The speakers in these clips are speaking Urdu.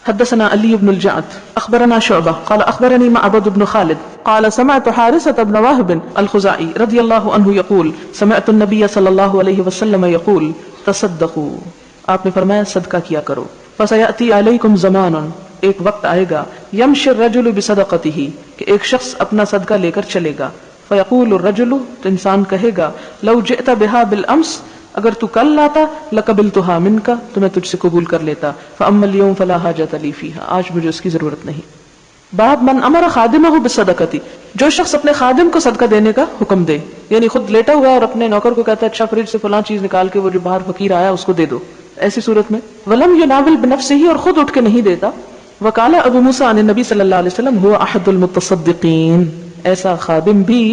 حدثنا علي بن الجعد اخبرنا شعبة قال اخبرني معبد بن خالد قال سمعت حارثة بن وهب الخزاعي رضي الله عنه يقول سمعت النبي صلى الله عليه وسلم يقول تصدقوا، آپ نے فرمایا صدقہ کیا کرو. فسيأتي عليكم زمان، ایک وقت آئے گا، يمشي الرجل بصدقته، کہ ایک شخص اپنا صدقہ لے کر چلے گا. فيقول الرجل، تو انسان کہے گا، لو جئت بها بالامس، اگر تو کل لاتا لقبلتها منك، تو میں تجھ سے قبول کر لیتا. فاما اليوم فلا حاجة لي فيها، آج مجھے اس کی ضرورت نہیں. باب من امر خادمه بالصدقه، جو شخص اپنے خادم کو صدقہ دینے کا حکم دے، یعنی خود لیٹا ہوا ہے اور اپنے نوکر کو کہتا ہے اچھا فریج سے فلاں چیز نکال کے وہ جو باہر فقیر آیا اس کو دے دو، ایسی صورت میں. ولم يناول بنفسه، اور خود اٹھ کے نہیں دیتا. وقال ابو موسیٰ عن النبی صلی اللہ علیہ وسلم هو احد المتصدقین، ایسا خادم بھی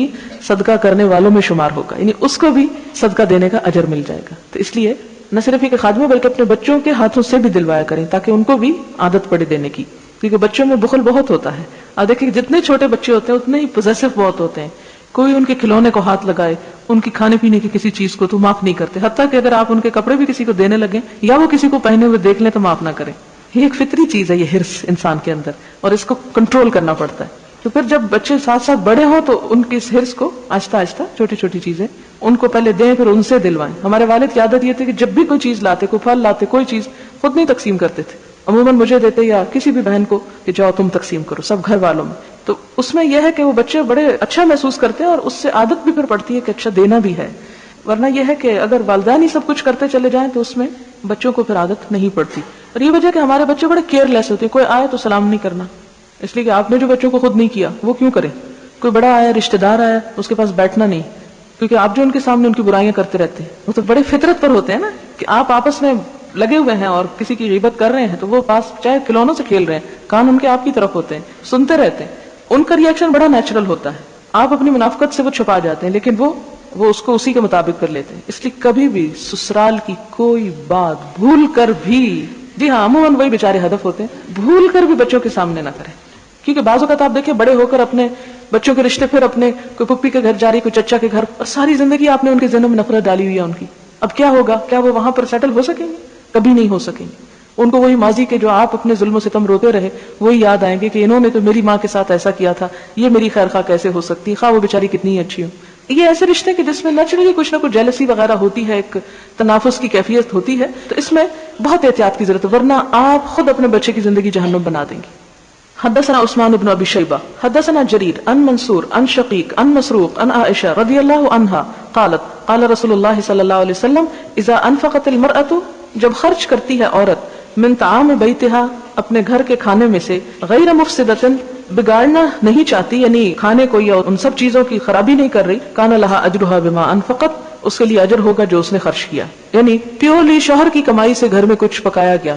صدقہ کرنے والوں میں شمار ہوگا، یعنی اس کو بھی صدقہ دینے کا اجر مل جائے گا. تو اس لیے نہ صرف یہ خادموں بلکہ اپنے بچوں کے ہاتھوں سے بھی دلوایا کریں تاکہ ان کو بھی عادت پڑے دینے کی، کیونکہ بچوں میں بخل بہت ہوتا ہے. اور دیکھیں جتنے چھوٹے بچے ہوتے ہیں اتنے ہی پوزیسو بہت ہوتے ہیں. کوئی ان کے کھلونے کو ہاتھ لگائے، ان کی کھانے پینے کی کسی چیز کو تو معاف نہیں کرتے، حتیٰ کہ اگر آپ ان کے کپڑے بھی کسی کو دینے لگیں یا وہ کسی کو پہنے ہوئے دیکھ لیں تو معاف نہ کریں. یہ ایک فطری چیز ہے، یہ ہرس انسان کے اندر، اور اس کو کنٹرول کرنا پڑتا ہے. تو پھر جب بچے ساتھ ساتھ بڑے ہوں تو ان کی اس ہرس کو آہستہ آہستہ چھوٹی چھوٹی چیزیں ان کو پہلے دیں پھر ان سے دلوائیں. ہمارے والد کی عادت یہ تھی کہ جب بھی کوئی چیز لاتے، کوئی پھل لاتے، کوئی چیز، خود نہیں تقسیم کرتے تھے، عموماً مجھے دیتے یا کسی بھی بہن کو کہ جاؤ تم تقسیم کرو سب گھر والوں میں. تو اس میں یہ ہے کہ وہ بچے بڑے اچھا محسوس کرتے ہیں اور اس سے عادت بھی پھر پڑتی ہے کہ اچھا دینا بھی ہے. ورنہ یہ ہے کہ اگر والدین ہی سب کچھ کرتے چلے جائیں تو اس میں بچوں کو پھر عادت نہیں پڑتی. اور یہ وجہ کہ ہمارے بچے بڑے کیئر لیس ہوتے ہیں، کوئی آئے تو سلام نہیں کرنا، اس لیے کہ آپ نے جو بچوں کو خود نہیں کیا وہ کیوں کریں. کوئی بڑا آیا، رشتہ دار آیا، اس کے پاس بیٹھنا نہیں، کیونکہ آپ جو ان کے سامنے ان کی برائیاں کرتے رہتے ہیں. وہ تو بڑے فطرت پر ہوتے ہیں نا کہ آپ آپس میں لگے ہوئے ہیں اور کسی کی غیبت کر رہے ہیں تو وہ پاس چاہے کھلونوں سے کھیل رہے ہیں، کان ان کے آپ کی طرف ہوتے ہیں، سنتے رہتے ہیں. ان کا ریئیکشن بڑا نیچرل ہوتا ہے. آپ اپنی منافقت سے وہ چھپا جاتے ہیں لیکن وہ اس کو اسی کے مطابق کر لیتے ہیں. اس لیے کبھی بھی سسرال کی کوئی بات بھول کر بھی، جی ہاں عموماً وہی بیچارے ہدف ہوتے ہیں، بھول کر بھی بچوں کے سامنے نہ کریں. کیونکہ بعض اوقات آپ دیکھیں بڑے ہو کر اپنے بچوں کے رشتے پھر اپنے کوئی پپی کے گھر جا رہی، کوئی چچا کے گھر، اور ساری زندگی آپ نے ان کے ذہنوں میں نفرت ڈالی ہوئی ہے ان کی. اب کیا ہوگا؟ کیا وہ وہاں پر سیٹل ہو سکیں گے؟ کبھی نہیں ہو سکیں گے. ان کو وہی ماضی کے جو آپ اپنے ظلم و ستم روتے رہے وہی یاد آئیں گے کہ انہوں نے تو میری ماں کے ساتھ ایسا کیا تھا، یہ میری خیر خواہ کیسے ہو سکتی، خواہ وہ بیچاری کتنی اچھی ہو. یہ ایسے رشتے کہ جس میں نیچرلی کچھ نہ کچھ جیلسی وغیرہ ہوتی ہے، ایک تنافس کی کیفیت ہوتی ہے، تو اس میں بہت احتیاط کی ضرورت ہے، ورنہ آپ خود اپنے بچے کی زندگی جہنم بنا دیں گے. حدثنا عثمان بن ابی شیبہ حدثنا جریر عن منصور عن شقیق عن مسروق عن عائشہ رضی اللہ عنہا قالت قال رسول اللہ صلی اللہ علیہ وسلم اذا انفقت المرأة، جب خرچ کرتی ہے عورت، من طعام بیتہا، اپنے گھر کے کھانے میں سے، غیر مفسدۃ، بگاڑنا نہیں چاہتی، یعنی کھانے کو یا ان سب چیزوں کی خرابی نہیں کر رہی، کان لہا اجرھا بما انفقت، اس کے لیے اجر ہوگا جو اس نے خرچ کیا. یعنی پیورلی شوہر کی کمائی سے گھر میں کچھ پکایا گیا،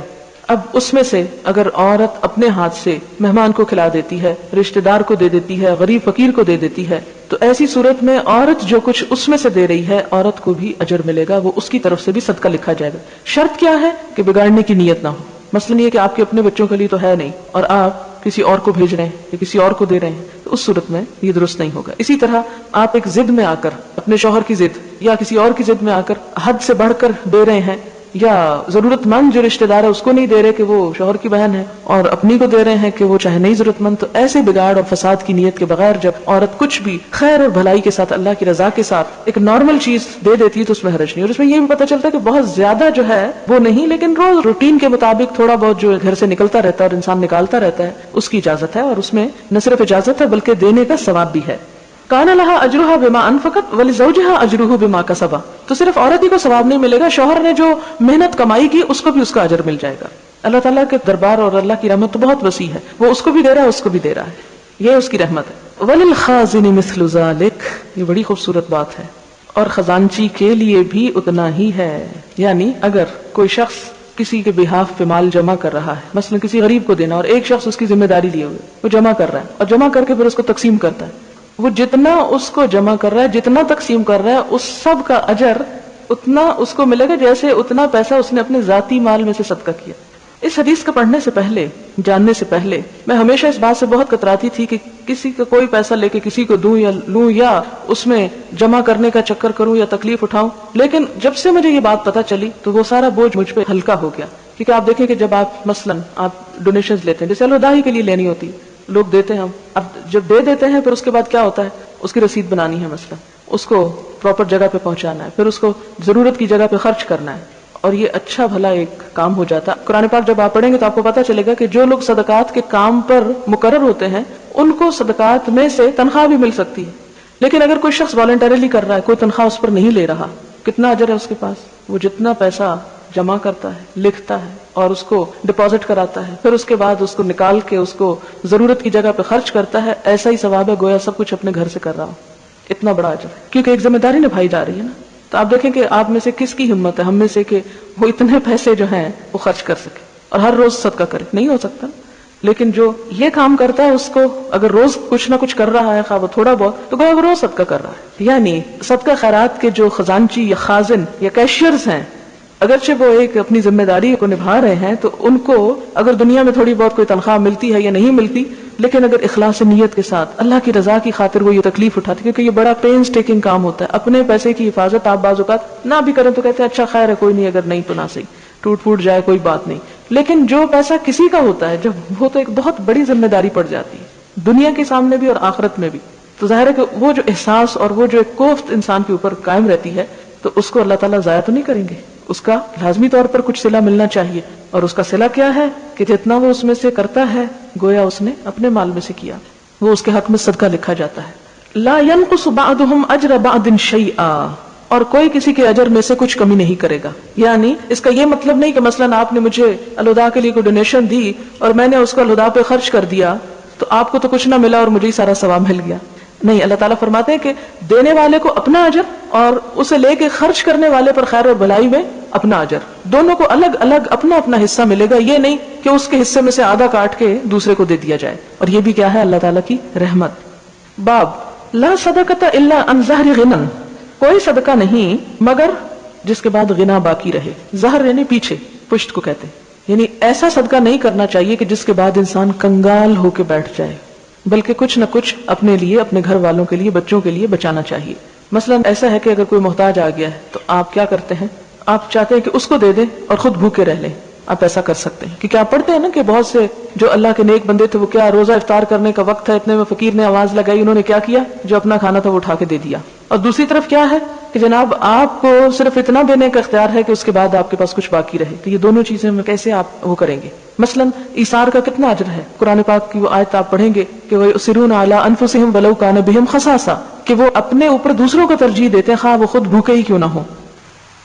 اب اس میں سے اگر عورت اپنے ہاتھ سے مہمان کو کھلا دیتی ہے، رشتہ دار کو دے دیتی ہے، غریب فقیر کو دے دیتی ہے، تو ایسی صورت میں عورت جو کچھ اس میں سے دے رہی ہے عورت کو بھی اجر ملے گا، وہ اس کی طرف سے بھی صدقہ لکھا جائے گا. شرط کیا ہے؟ کہ بگاڑنے کی نیت نہ ہو. مثلا یہ کہ آپ کے اپنے بچوں کے لیے تو ہے نہیں اور آپ کسی اور کو بھیج رہے ہیں یا کسی اور کو دے رہے ہیں، تو اس صورت میں یہ درست نہیں ہوگا. اسی طرح آپ ایک ضد میں آ کر، اپنے شوہر کی ضد یا کسی اور کی ضد میں آ کر حد سے بڑھ کر دے رہے ہیں، یا ضرورت مند جو رشتہ دار ہے اس کو نہیں دے رہے کہ وہ شوہر کی بہن ہے، اور اپنی کو دے رہے ہیں کہ وہ چاہے نہیں ضرورت مند، تو ایسے بگاڑ اور فساد کی نیت کے بغیر جب عورت کچھ بھی خیر اور بھلائی کے ساتھ، اللہ کی رضا کے ساتھ ایک نارمل چیز دے دیتی ہے تو اس میں حرج نہیں. اور اس میں یہ بھی پتہ چلتا ہے کہ بہت زیادہ جو ہے وہ نہیں، لیکن روز روٹین کے مطابق تھوڑا بہت جو گھر سے نکلتا رہتا ہے اور انسان نکالتا رہتا ہے، اس کی اجازت ہے، اور اس میں نہ صرف اجازت ہے بلکہ دینے کا ثواب بھی ہے. کان لہا اجرھا بما انفقت ولزوجھا اجرہ بما کسب، تو صرف عورت ہی کو ثواب نہیں ملے گا، شوہر نے جو محنت کمائی کی اس کو بھی اس کا اجر مل جائے گا. اللہ تعالیٰ کے دربار اور اللہ کی رحمت تو بہت وسیع ہے، وہ اس کو بھی دے رہا ہے اس کو بھی دے رہا ہے، یہ اس کی رحمت ہے. وللخازن مثل ذلک، یہ بڑی خوبصورت بات ہے، اور خزانچی کے لیے بھی اتنا ہی ہے. یعنی اگر کوئی شخص کسی کے بہاف پہ مال جمع کر رہا ہے، مثلا کسی غریب کو دینا، اور ایک شخص اس کی ذمہ داری لیے ہوئے وہ جمع کر رہا ہے اور جمع کر کے پھر اس کو تقسیم کرتا ہے، وہ جتنا اس کو جمع کر رہا ہے، جتنا تقسیم کر رہا ہے، اس سب کا اجر اتنا اس کو ملے گا جیسے اتنا پیسہ اس نے اپنے ذاتی مال میں سے صدقہ کیا. اس حدیث کو پڑھنے سے پہلے، جاننے سے پہلے، میں ہمیشہ اس بات سے بہت کتراتی تھی کہ کسی کا کوئی پیسہ لے کے کسی کو دوں یا لوں، یا اس میں جمع کرنے کا چکر کروں یا تکلیف اٹھاؤں. لیکن جب سے مجھے یہ بات پتہ چلی تو وہ سارا بوجھ مجھ پہ ہلکا ہو گیا کیونکہ آپ دیکھیں کہ جب آپ مثلاً آپ ڈونیشنز لیتے ہیں، جیسے الوداعی کے لیے لینی ہوتی، لوگ دیتے ہیں، ہم اب جب دے دیتے ہیں پھر اس کے بعد کیا ہوتا ہے، اس کی رسید بنانی ہے، مثلا اس کو پراپر جگہ پہ پہنچانا ہے، پھر اس کو ضرورت کی جگہ پہ خرچ کرنا ہے، اور یہ اچھا بھلا ایک کام ہو جاتا ہے۔ قرآن پاک جب آپ پڑھیں گے تو آپ کو پتا چلے گا کہ جو لوگ صدقات کے کام پر مقرر ہوتے ہیں ان کو صدقات میں سے تنخواہ بھی مل سکتی ہے، لیکن اگر کوئی شخص والنٹریلی کر رہا ہے، کوئی تنخواہ اس پر نہیں لے رہا، کتنا اجر ہے اس کے پاس؟ وہ جتنا پیسہ جمع کرتا ہے، لکھتا ہے اور اس کو ڈپازٹ کراتا ہے، پھر اس کے بعد اس کو نکال کے اس کو ضرورت کی جگہ پہ خرچ کرتا ہے، ایسا ہی ثواب ہے گویا سب کچھ اپنے گھر سے کر رہا ہو، اتنا بڑا اجر ہے، کیونکہ ایک ذمہ داری نبھائی جا رہی ہے نا۔ تو آپ دیکھیں کہ آپ میں سے کس کی ہمت ہے، ہم میں سے، کہ وہ اتنے پیسے جو ہیں وہ خرچ کر سکے اور ہر روز صدقہ کرے؟ نہیں ہو سکتا۔ لیکن جو یہ کام کرتا ہے اس کو اگر روز کچھ نہ کچھ کر رہا ہے، خواہ وہ تھوڑا بہت، تو وہ روز صدقہ کر رہا ہے۔ یعنی صدقہ خیرات کے جو خزانچی یا خازن یا کیشیئرز ہیں، اگرچہ وہ ایک اپنی ذمہ داری کو نبھا رہے ہیں، تو ان کو اگر دنیا میں تھوڑی بہت کوئی تنخواہ ملتی ہے یا نہیں ملتی، لیکن اگر اخلاص نیت کے ساتھ اللہ کی رضا کی خاطر وہ یہ تکلیف اٹھاتے، کیونکہ یہ بڑا پینز ٹیکنگ کام ہوتا ہے، اپنے پیسے کی حفاظت آپ بعض اوقات نہ بھی کریں تو کہتے ہیں اچھا خیر ہے کوئی نہیں، اگر نہیں تو نہ صحیح، ٹوٹ پھوٹ جائے کوئی بات نہیں، لیکن جو پیسہ کسی کا ہوتا ہے جب وہ تو ایک بہت بڑی ذمہ داری پڑ جاتی ہے دنیا کے سامنے بھی اور آخرت میں بھی، تو ظاہر ہے کہ وہ جو احساس اور وہ جو ایک کوفت انسان کے اوپر قائم رہتی ہے، تو اس کو اللہ تعالیٰ ضائع تو نہیں کریں گے، اس کا لازمی طور پر کچھ صلہ ملنا چاہیے، اور اس کا صلہ کیا ہے کہ جتنا وہ اس میں سے کرتا ہے گویا اس نے اپنے مال میں سے کیا، وہ اس کے حق میں صدقہ لکھا جاتا ہے۔ لا ينقص بعضهم اجر بعض شيئا، اور کوئی کسی کے اجر میں سے کچھ کمی نہیں کرے گا۔ یعنی اس کا یہ مطلب نہیں کہ مثلا آپ نے مجھے الوداع کے لیے کوئی ڈونیشن دی اور میں نے اس کو الوداع پہ خرچ کر دیا تو آپ کو تو کچھ نہ ملا اور مجھے ہی سارا ثواب مل گیا، نہیں۔ اللہ تعالیٰ فرماتے ہیں کہ دینے والے کو اپنا اجر اور اسے لے کے خرچ کرنے والے پر خیر اور بھلائی میں اپنا اجر، دونوں کو الگ الگ اپنا اپنا حصہ ملے گا، یہ نہیں کہ اس کے حصے میں سے آدھا کاٹ کے دوسرے کو دے دیا جائے، اور یہ بھی کیا ہے؟ اللہ تعالیٰ کی رحمت۔ باب لا صدقۃ الا عن ظہر غنى، کوئی صدقہ نہیں مگر جس کے بعد غنا باقی رہے، ظہر یعنی پیچھے، پشت کو کہتے ہیں، یعنی ایسا صدقہ نہیں کرنا چاہیے کہ جس کے بعد انسان کنگال ہو کے بیٹھ جائے، بلکہ کچھ نہ کچھ اپنے لیے، اپنے گھر والوں کے لیے، بچوں کے لیے بچانا چاہیے۔ مثلا ایسا ہے کہ اگر کوئی محتاج آ گیا ہے تو آپ کیا کرتے ہیں؟ آپ چاہتے ہیں کہ اس کو دے دیں اور خود بھوکے رہ لیں، آپ ایسا کر سکتے ہیں، کیونکہ آپ پڑھتے ہیں نا کہ بہت سے جو اللہ کے نیک بندے تھے وہ کیا، روزہ افطار کرنے کا وقت ہے، اتنے میں فقیر نے آواز لگائی، انہوں نے کیا کیا؟ جو اپنا کھانا تھا وہ اٹھا کے دے دیا۔ اور دوسری طرف کیا ہے کہ جناب آپ کو صرف اتنا دینے کا اختیار ہے کہ اس کے بعد آپ کے پاس کچھ باقی رہے، تو یہ دونوں چیزیں میں کیسے آپ وہ کریں گے؟ مثلا ایثار کا کتنا اجر ہے، قرآن پاک کی وہ آیت آپ پڑھیں گے کہ وَيُؤْثِرُونَ عَلَىٰ أَنفُسِهِمْ وَلَوْ كَانَ بِهِمْ خَصَاصَةٌ، کہ وہ اپنے اوپر دوسروں کو ترجیح دیتے ہیں خواہ وہ خود بھوکے ہی کیوں نہ ہو۔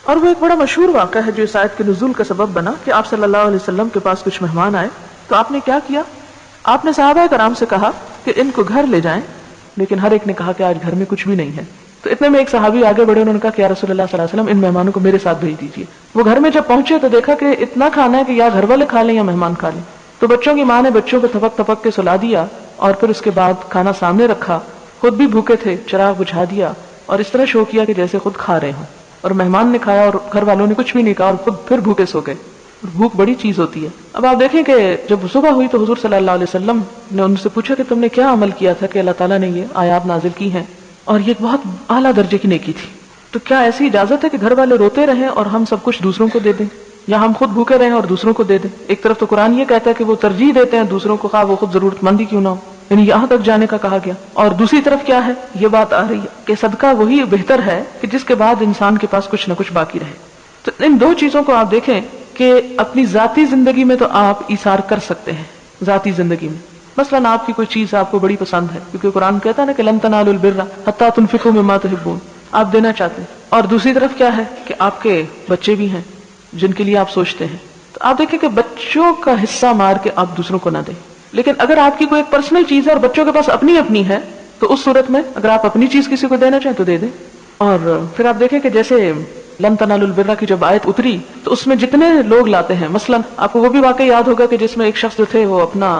اور وہ ایک بڑا مشہور واقعہ ہے جو اس آیت کے نزول کا سبب بنا کہ آپ صلی اللہ علیہ وسلم کے پاس کچھ مہمان آئے، تو آپ نے کیا کیا؟ آپ نے صحابہ کرام سے کہا کہ ان کو گھر لے جائیں، لیکن ہر ایک نے کہا کہ آج گھر میں کچھ بھی نہیں ہے۔ تو اتنے میں ایک صحابی آگے بڑھے، انہوں نے کہا کہ یا رسول اللہ صلی اللہ علیہ وسلم ان مہمانوں کو میرے ساتھ بھیج دیجیے۔ وہ گھر میں جب پہنچے تو دیکھا کہ اتنا کھانا ہے کہ یا گھر والے کھا لیں یا مہمان کھا لیں، تو بچوں کی ماں نے بچوں کو تھپک تھپک کے سلا دیا اور پھر اس کے بعد کھانا سامنے رکھا، خود بھی بھوکے تھے، چراغ بجھا دیا اور اس طرح شو کیا کہ جیسے خود کھا رہے ہوں، اور مہمان نے کھایا اور گھر والوں نے کچھ بھی نہیں کہا اور خود پھر بھوکے سو گئے۔ بھوک بڑی چیز ہوتی ہے۔ اب آپ دیکھیں کہ جب صبح ہوئی تو حضور صلی اللہ علیہ وسلم نے ان سے پوچھا کہ تم نے کیا عمل کیا تھا کہ اللہ تعالیٰ نے یہ آیات نازل کی ہیں، اور یہ بہت اعلیٰ درجے کی نیکی تھی، تو کیا ایسی اجازت ہے کہ گھر والے روتے رہیں اور ہم سب کچھ دوسروں کو دے دیں، یا ہم خود بھوکے رہیں اور دوسروں کو دے دیں؟ ایک طرف تو قرآن یہ کہتا ہے کہ وہ ترجیح دیتے ہیں دوسروں کو خواہ وہ خود ضرورت مندی کیوں نہ ہو، یعنی یہاں تک جانے کا کہا گیا، اور دوسری طرف کیا ہے؟ یہ بات آ رہی ہے کہ صدقہ وہی بہتر ہے کہ جس کے بعد انسان کے پاس کچھ نہ کچھ باقی رہے۔ تو ان دو چیزوں کو آپ دیکھیں کہ اپنی ذاتی زندگی میں تو آپ ایثار کر سکتے ہیں، ذاتی زندگی میں مثلا آپ کی کوئی چیز آپ کو بڑی پسند ہے، کیونکہ قرآن کہتا ہے نا کہ لن تنالوا البر حتی تنفقوا مما تحبون، آپ دینا چاہتے ہیں، اور دوسری طرف کیا ہے کہ آپ کے بچے بھی ہیں جن کے لیے آپ سوچتے ہیں، تو آپ دیکھیں کہ بچوں کا حصہ مار کے آپ دوسروں کو نہ دیں۔ لیکن اگر آپ کی کوئی ایک پرسنل چیز ہے اور بچوں کے پاس اپنی اپنی ہے، تو اس صورت میں اگر آپ اپنی چیز کسی کو دینا چاہیں تو دے دیں۔ اور پھر آپ دیکھیں کہ جیسے لن تنالوا البر کی جب آیت اتری تو اس میں جتنے لوگ لاتے ہیں، مثلا آپ کو وہ بھی واقعہ یاد ہوگا کہ جس میں ایک شخص جو تھے وہ اپنا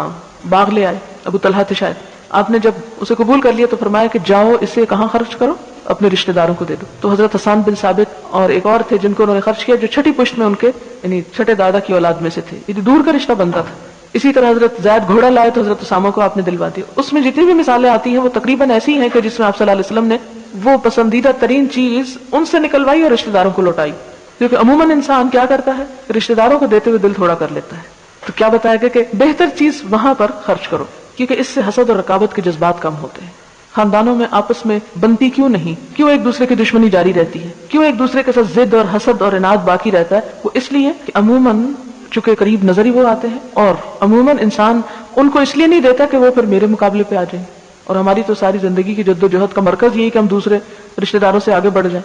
باغ لے آئے، ابو طلحہ تھے شاید، آپ نے جب اسے قبول کر لیا تو فرمایا کہ جاؤ اسے کہاں خرچ کرو، اپنے رشتہ داروں کو دے دو۔ تو حضرت حسان بن ثابت اور ایک اور تھے جن کو انہوں نے خرچ کیا، جو چھٹی پشت میں ان کے یعنی چھٹے دادا کی اولاد میں سے تھے، یہ دور کا رشتہ بنتا تھا۔ اسی طرح حضرت زید گھوڑا لائے تو حضرت اسامہ کو آپ نے دلوا دیا۔ اس میں جتنی بھی مثالیں آتی ہیں وہ تقریباً ایسی ہیں کہ جس میں آپ صلی اللہ علیہ وسلم نے وہ پسندیدہ ترین چیز ان سے نکلوائی اور رشتہ داروں کو لوٹائی۔ کیونکہ عموماً انسان کیا کرتا ہے، رشتہ داروں کو دیتے ہوئے دل تھوڑا کر لیتا ہے. تو کیا بتایا گیا کہ بہتر چیز وہاں پر خرچ کرو، کیونکہ اس سے حسد اور رقابت کے جذبات کم ہوتے ہیں. خاندانوں میں آپس میں بنتی کیوں نہیں، کیوں ایک دوسرے کی دشمنی جاری رہتی ہے، کیوں ایک دوسرے کے ساتھ ضد اور حسد اور عناد باقی رہتا ہے؟ وہ اس لیے کہ عموماً چونکہ قریب نظر ہی وہ آتے ہیں، اور عموماً انسان ان کو اس لیے نہیں دیتا کہ وہ پھر میرے مقابلے پہ آ جائیں. اور ہماری تو ساری زندگی کی جد و جہد کا مرکز یہی کہ ہم دوسرے رشتہ داروں سے آگے بڑھ جائیں.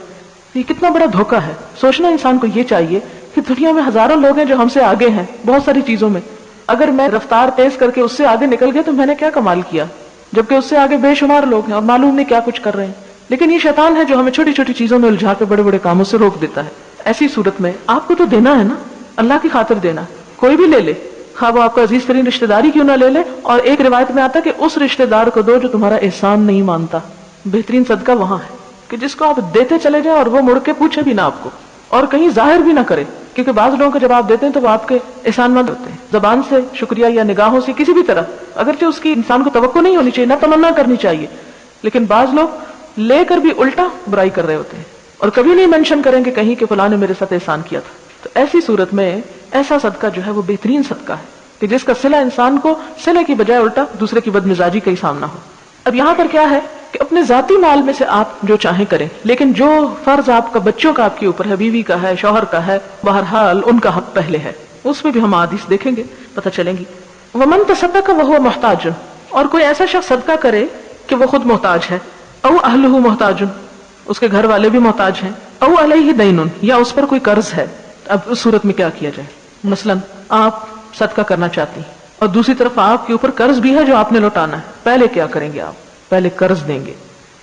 یہ کتنا بڑا دھوکہ ہے. سوچنا انسان کو یہ چاہیے کہ دنیا میں ہزاروں لوگ ہیں جو ہم سے آگے ہیں بہت ساری چیزوں میں. اگر میں رفتار تیز کر کے اس سے آگے نکل گیا تو میں نے کیا کمال کیا، جبکہ اس سے آگے بے شمار لوگ ہیں اور معلوم نہیں کیا کچھ کر رہے ہیں. لیکن یہ شیطان ہے جو ہمیں چھوٹی چھوٹی چیزوں میں الجھا کے بڑے بڑے کاموں سے روک دیتا ہے. ایسی صورت میں آپ کو تو دینا ہے نا، اللہ کی خاطر دینا. کوئی بھی لے لے، خواہ وہ آپ کا عزیز ترین رشتہ داری کیوں نہ لے لے. اور ایک روایت میں آتا ہے کہ اس رشتہ دار کو دو جو تمہارا احسان نہیں مانتا. بہترین صدقہ وہاں ہے کہ جس کو آپ دیتے چلے جائیں اور وہ مڑ کے پوچھے بھی نہ آپ کو، اور کہیں ظاہر بھی نہ کرے. کیونکہ بعض لوگوں کو جب آپ دیتے ہیں تو وہ آپ کے احسان مند ہوتے ہیں، زبان سے شکریہ یا نگاہوں سے کسی بھی طرح، اگرچہ اس کی انسان کو توقع نہیں ہونی چاہیے، نہ تمنا کرنی چاہیے، لیکن بعض لوگ لے کر بھی الٹا برائی کر رہے ہوتے ہیں اور کبھی نہیں مینشن کریں گے کہیں کہ فلاں نے میرے ساتھ احسان کیا تھا. تو ایسی صورت میں ایسا صدقہ جو ہے وہ بہترین صدقہ ہے کہ جس کا صلہ انسان کو صلے کی بجائے الٹا دوسرے کی بدمزاجی کا ہی سامنا ہو. اب یہاں پر کیا ہے کہ اپنے ذاتی مال میں سے آپ جو چاہیں کریں، لیکن جو فرض آپ کا بچوں کا آپ کے اوپر ہے، بیوی کا ہے، شوہر کا ہے، بہرحال ان کا حق پہلے ہے. اس میں بھی ہم حدیث دیکھیں گے، پتہ چلیں گی. ومن تصدق وهو محتاج، اور کوئی ایسا شخص صدقہ کرے کہ وہ خود محتاج ہے، او اہلہ محتاج، اس کے گھر والے بھی محتاج ہیں، او علیہ دین، یا اس پر کوئی قرض ہے. اب اس صورت میں کیا کیا جائے؟ مثلا آپ صدقہ کرنا چاہتی ہیں اور دوسری طرف آپ کے اوپر قرض بھی ہے جو آپ نے لوٹانا ہے. پہلے کیا کریں گے؟ آپ پہلے قرض دیں گے.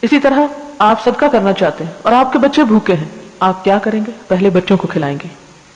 اسی طرح آپ صدقہ کرنا چاہتے ہیں اور آپ کے بچے بھوکے ہیں، آپ کیا کریں گے؟ پہلے بچوں کو کھلائیں گے.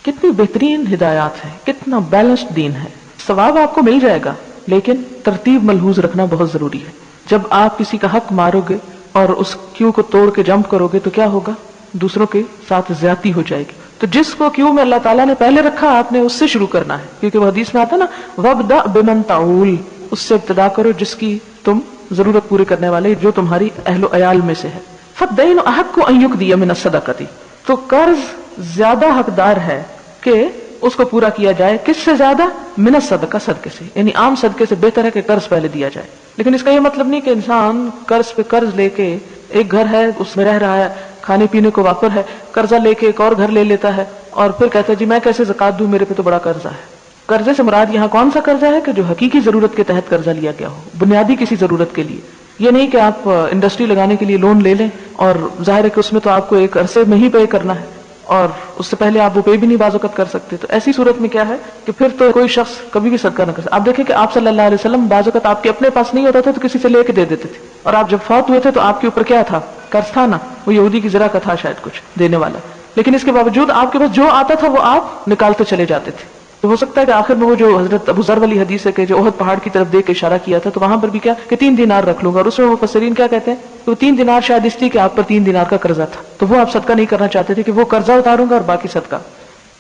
کتنی بہترین ہدایات ہیں، کتنا بیلنسڈ دین ہے. ثواب آپ کو مل جائے گا لیکن ترتیب ملحوظ رکھنا بہت ضروری ہے. جب آپ کسی کا حق مارو گے اور اس کیو کو توڑ کے جمپ کرو گے تو کیا ہوگا؟ دوسروں کے ساتھ زیادتی ہو جائے گی. تو جس کو کیوں میں اللہ تعالیٰ نے پہلے رکھا آپ نے اس سے شروع کرنا ہے، کیونکہ وہ حدیث میں آتا ہے نا وَابْدَأْ بِمَنْ تَعُولُ، اس سے ابتدا کرو جس کی تم ضرورت پوری کرنے والے، جو تمہاری اہل و عیال میں سے ہے. فَالدَّيْنُ أَحَقُّ أَن يُقْضِيَ مِنَ الصَّدَقَةِ، تو قرض زیادہ حقدار ہے کہ اس کو پورا کیا جائے. کس سے زیادہ؟ من الصدقہ، صدقے سے. یعنی عام صدقے سے بہتر ہے کہ قرض پہلے دیا جائے. لیکن اس کا یہ مطلب نہیں کہ انسان قرض پہ قرض لے کے، ایک گھر ہے اس میں رہ رہا ہے، کھانے پینے کو وافر ہے، قرضہ لے کے ایک اور گھر لے لیتا ہے اور پھر کہتا ہے جی میں کیسے زکات دوں، میرے پہ تو بڑا قرضہ ہے. قرضے سے مراد یہاں کون سا قرضہ ہے کہ جو حقیقی ضرورت کے تحت قرضہ لیا گیا ہو، بنیادی کسی ضرورت کے لیے. یہ نہیں کہ آپ انڈسٹری لگانے کے لیے لون لے لیں اور ظاہر ہے کہ اس میں تو آپ کو ایک عرصے میں ہی پے کرنا ہے اور اس سے پہلے آپ وہ پے بھی نہیں بعض اوقات کر سکتے. تو ایسی صورت میں کیا ہے کہ پھر تو کوئی شخص کبھی بھی صدقہ نہ کر سکتا. آپ دیکھیں کہ آپ صلی اللہ علیہ وسلم بعض اوقات آپ کے اپنے پاس نہیں ہوتا تھا تو کسی سے لے کے دے دیتے تھے، اور آپ جب فوت ہوئے تھے تو آپ کے اوپر کیا تھا؟ قرض تھا نا. وہ یہودی کی زرہ کا تھا شاید کچھ دینے والا، لیکن اس کے باوجود آپ کے پاس جو آتا تھا وہ آپ نکالتے چلے جاتے تھے. تو ہو سکتا ہے کہ آخر میں وہ جو حضرت ابو ذر والی حدیث ہے کہ جو احد پہاڑ کی طرف دیکھ کے اشارہ کیا تھا، تو وہاں پر بھی کیا کہ 3 دینار رکھ لوں گا، اور اس میں مفسرین کیا کہتے ہیں کہ وہ 3 دینار شاید اس لیے کہ آپ پر 3 دینار کا قرضہ تھا، تو وہ آپ صدقہ نہیں کرنا چاہتے تھے کہ وہ قرضہ اتاروں گا اور باقی صدقہ.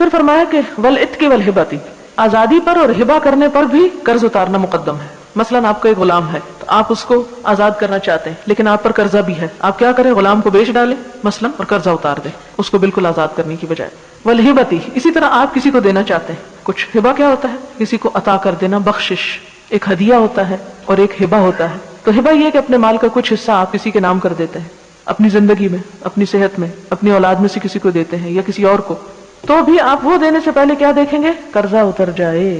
پھر فرمایا کہ والعتق والہبۃ، آزادی پر اور ہبہ کرنے پر بھی قرض اتارنا مقدم ہے. مثلا آپ کا ایک غلام ہے تو آپ اس کو آزاد کرنا چاہتے ہیں لیکن آپ پر قرضہ بھی ہے، آپ کیا کریں؟ غلام کو بیچ ڈالیں مثلا اور قرضہ اتار دیں اس کو بالکل آزاد کرنے کی بجائے. والہبۃ، اسی طرح آپ کسی کو دینا چاہتے ہیں کچھ. ہبہ کیا ہوتا ہے؟ کسی کو عطا کر دینا، بخشش. ایک ہدیہ ہوتا ہے اور ایک ہبہ ہوتا ہے. تو ہبہ یہ کہ اپنے مال کا کچھ حصہ آپ کسی کے نام کر دیتے ہیں، اپنی زندگی میں، اپنی صحت میں، اپنی اولاد میں سے کسی کو دیتے ہیں یا کسی اور کو. تو بھی آپ وہ دینے سے پہلے کیا دیکھیں گے؟ قرضہ اتر جائے.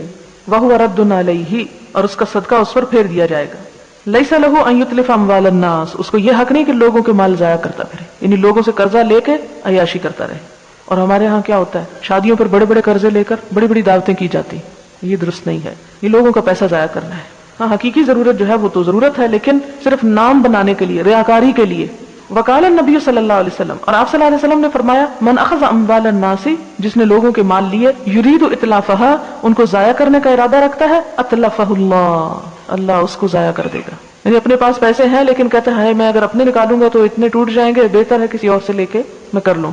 وَهُوَ رَدٌّ عَلَيْهِ، اور اس کا صدقہ اس پر پھیر دیا جائے گا. لَيْسَ لَهُ أَن يُتْلِفَ أَمْوَالَ النَّاسِ، اس کو یہ حق نہیں کہ لوگوں کے مال ضائع کرتا پھرے، یعنی لوگوں سے قرضہ لے کے عیاشی کرتا رہے. اور ہمارے ہاں کیا ہوتا ہے؟ شادیوں پر بڑے بڑے قرضے لے کر بڑی بڑی دعوتیں کی جاتی. یہ درست نہیں ہے، یہ لوگوں کا پیسہ ضائع کرنا ہے. ہاں حقیقی ضرورت جو ہے وہ تو ضرورت ہے، لیکن صرف نام بنانے کے لیے، ریاکاری کے لیے. وقال النبی صلی اللہ علیہ وسلم، اور آپ صلی اللہ علیہ وسلم نے فرمایا من اخذ اموال الناس، جس نے لوگوں کے مال لیے، یرید اتلافها، ان کو ضائع کرنے کا ارادہ رکھتا ہے، اتلفہ اللہ، اللہ اس کو ضائع کر دے گا. یعنی اپنے پاس پیسے ہیں لیکن کہتے ہیں میں اگر اپنے نکالوں گا تو اتنے ٹوٹ جائیں گے، بہتر ہے کسی اور سے لے کے میں کر لوں.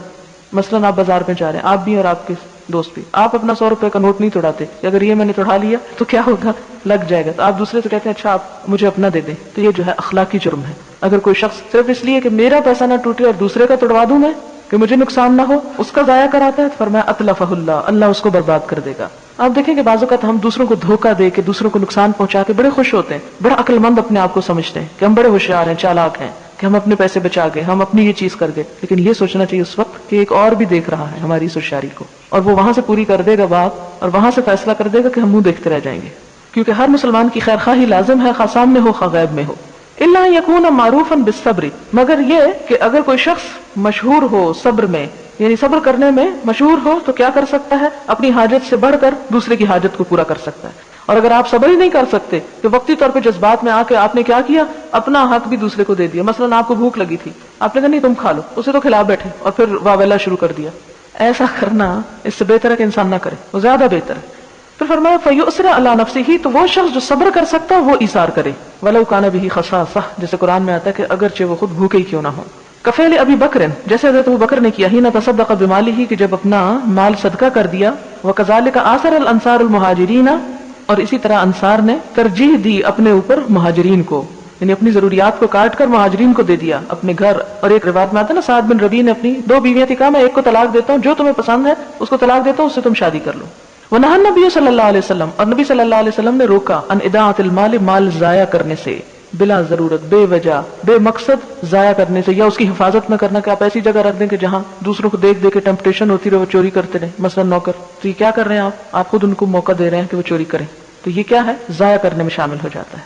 مثلا آپ بازار میں جا رہے ہیں، آپ بھی اور آپ کے دوست بھی، آپ اپنا 100 روپے کا نوٹ نہیں توڑاتے کہ اگر یہ میں نے توڑا لیا تو کیا ہوگا، لگ جائے گا. تو آپ دوسرے سے کہتے ہیں اچھا آپ مجھے اپنا دے دیں. تو یہ جو ہے اخلاقی جرم ہے. اگر کوئی شخص صرف اس لیے کہ میرا پیسہ نہ ٹوٹے اور دوسرے کا توڑوا دوں میں، کہ مجھے نقصان نہ ہو، اس کا ضائع کراتا ہے، تو فرمایا اتلفہ اللہ، اللہ اس کو برباد کر دے گا۔ آپ دیکھیں کہ بعض اوقات ہم دوسروں کو دھوکہ دے کے دوسروں کو نقصان پہنچا کے بڑے خوش ہوتے ہیں، بڑا عقل مند اپنے آپ کو سمجھتے ہیں کہ ہم بڑے ہوشیار ہیں، چالاک ہیں، کہ ہم اپنے پیسے بچا گئے، ہم اپنی یہ چیز کر گئے۔ لیکن یہ سوچنا چاہیے اس وقت کہ ایک اور بھی دیکھ رہا ہے ہماری اس ہوشیاری کو، اور وہ وہاں سے پوری کر دے گا بات، اور وہاں سے فیصلہ کر دے گا کہ ہم منہ دیکھتے رہ جائیں گے۔ کیونکہ ہر مسلمان کی خیر خواہی لازم ہے، خواہ سامنے ہو خواہ غیب میں ہو۔ الا یکون معروفا بالصبر، مگر یہ کہ اگر کوئی شخص مشہور ہو صبر میں، یعنی صبر کرنے میں مشہور ہو، تو کیا کر سکتا ہے؟ اپنی حاجت سے بڑھ کر دوسرے کی حاجت کو پورا کر سکتا ہے۔ اور اگر آپ صبر ہی نہیں کر سکتے کہ وقتی طور پہ جذبات میں آ کے آپ نے کیا کیا، اپنا حق بھی دوسرے کو دے دیا۔ مثلا آپ کو بھوک لگی تھی، آپ نے کہا نہیں تم کھا لو، اسے تو کھلا بیٹھے اور پھر واویلا شروع کر دیا۔ ایسا کرنا اس سے بہتر ہے کہ انسان نہ کرے، وہ زیادہ بہتر ہے۔ پھر فرمایا فَيُؤْثِرَ عَلَىٰ نَفْسِهِ، تو وہ شخص جو صبر کر سکتا وہ ایثار کرے، وَلَوْ كَانَ بِهِ خَصَاصَةٌ، جیسے قرآن میں آتا ہے کہ اگرچہ وہ خود بھوکے ہی کیوں نہ ہو۔ کفیل ابی بکر، جیسے حضرت ابو بکر نے کیا، ہی نہ تصدق بمالہ، کہ جب اپنا مال صدقہ کر دیا، وَكَذَلِكَ آثَرَ الْأَنصَارُ الْمُهَاجِرِينَ، اور اسی طرح انصار نے ترجیح دی اپنے اوپر مہاجرین کو، یعنی اپنی ضروریات کو کاٹ کر مہاجرین کو دے دیا اپنے گھر۔ اور ایک روایت میں آتا ہے نا، سعد بن ربیع نے اپنی 2 بیویاں تھی، کہا میں ایک کو طلاق دیتا ہوں، جو تمہیں پسند ہے اس کو طلاق دیتا ہوں، اس سے تم شادی کر لو۔ ونہى النبی صلی اللہ علیہ وسلم، اور نبی صلی اللہ علیہ وسلم نے روکا، ان اضاعۃ المال، مال ضائع کرنے سے، بلا ضرورت، بے وجہ، بے مقصد ضائع کرنے سے، یا اس کی حفاظت نہ کرنا کہ آپ ایسی جگہ رکھ دیں کہ جہاں دوسروں کو دیکھ کے ٹیمپٹیشن ہوتی رہے وہ چوری کرتے رہیں، مثلا نوکر، تو یہ کیا کر رہے ہیں آپ خود ان کو موقع دے رہے ہیں کہ وہ چوری کریں، تو یہ کیا ہے؟ ضائع کرنے میں شامل ہو جاتا ہے۔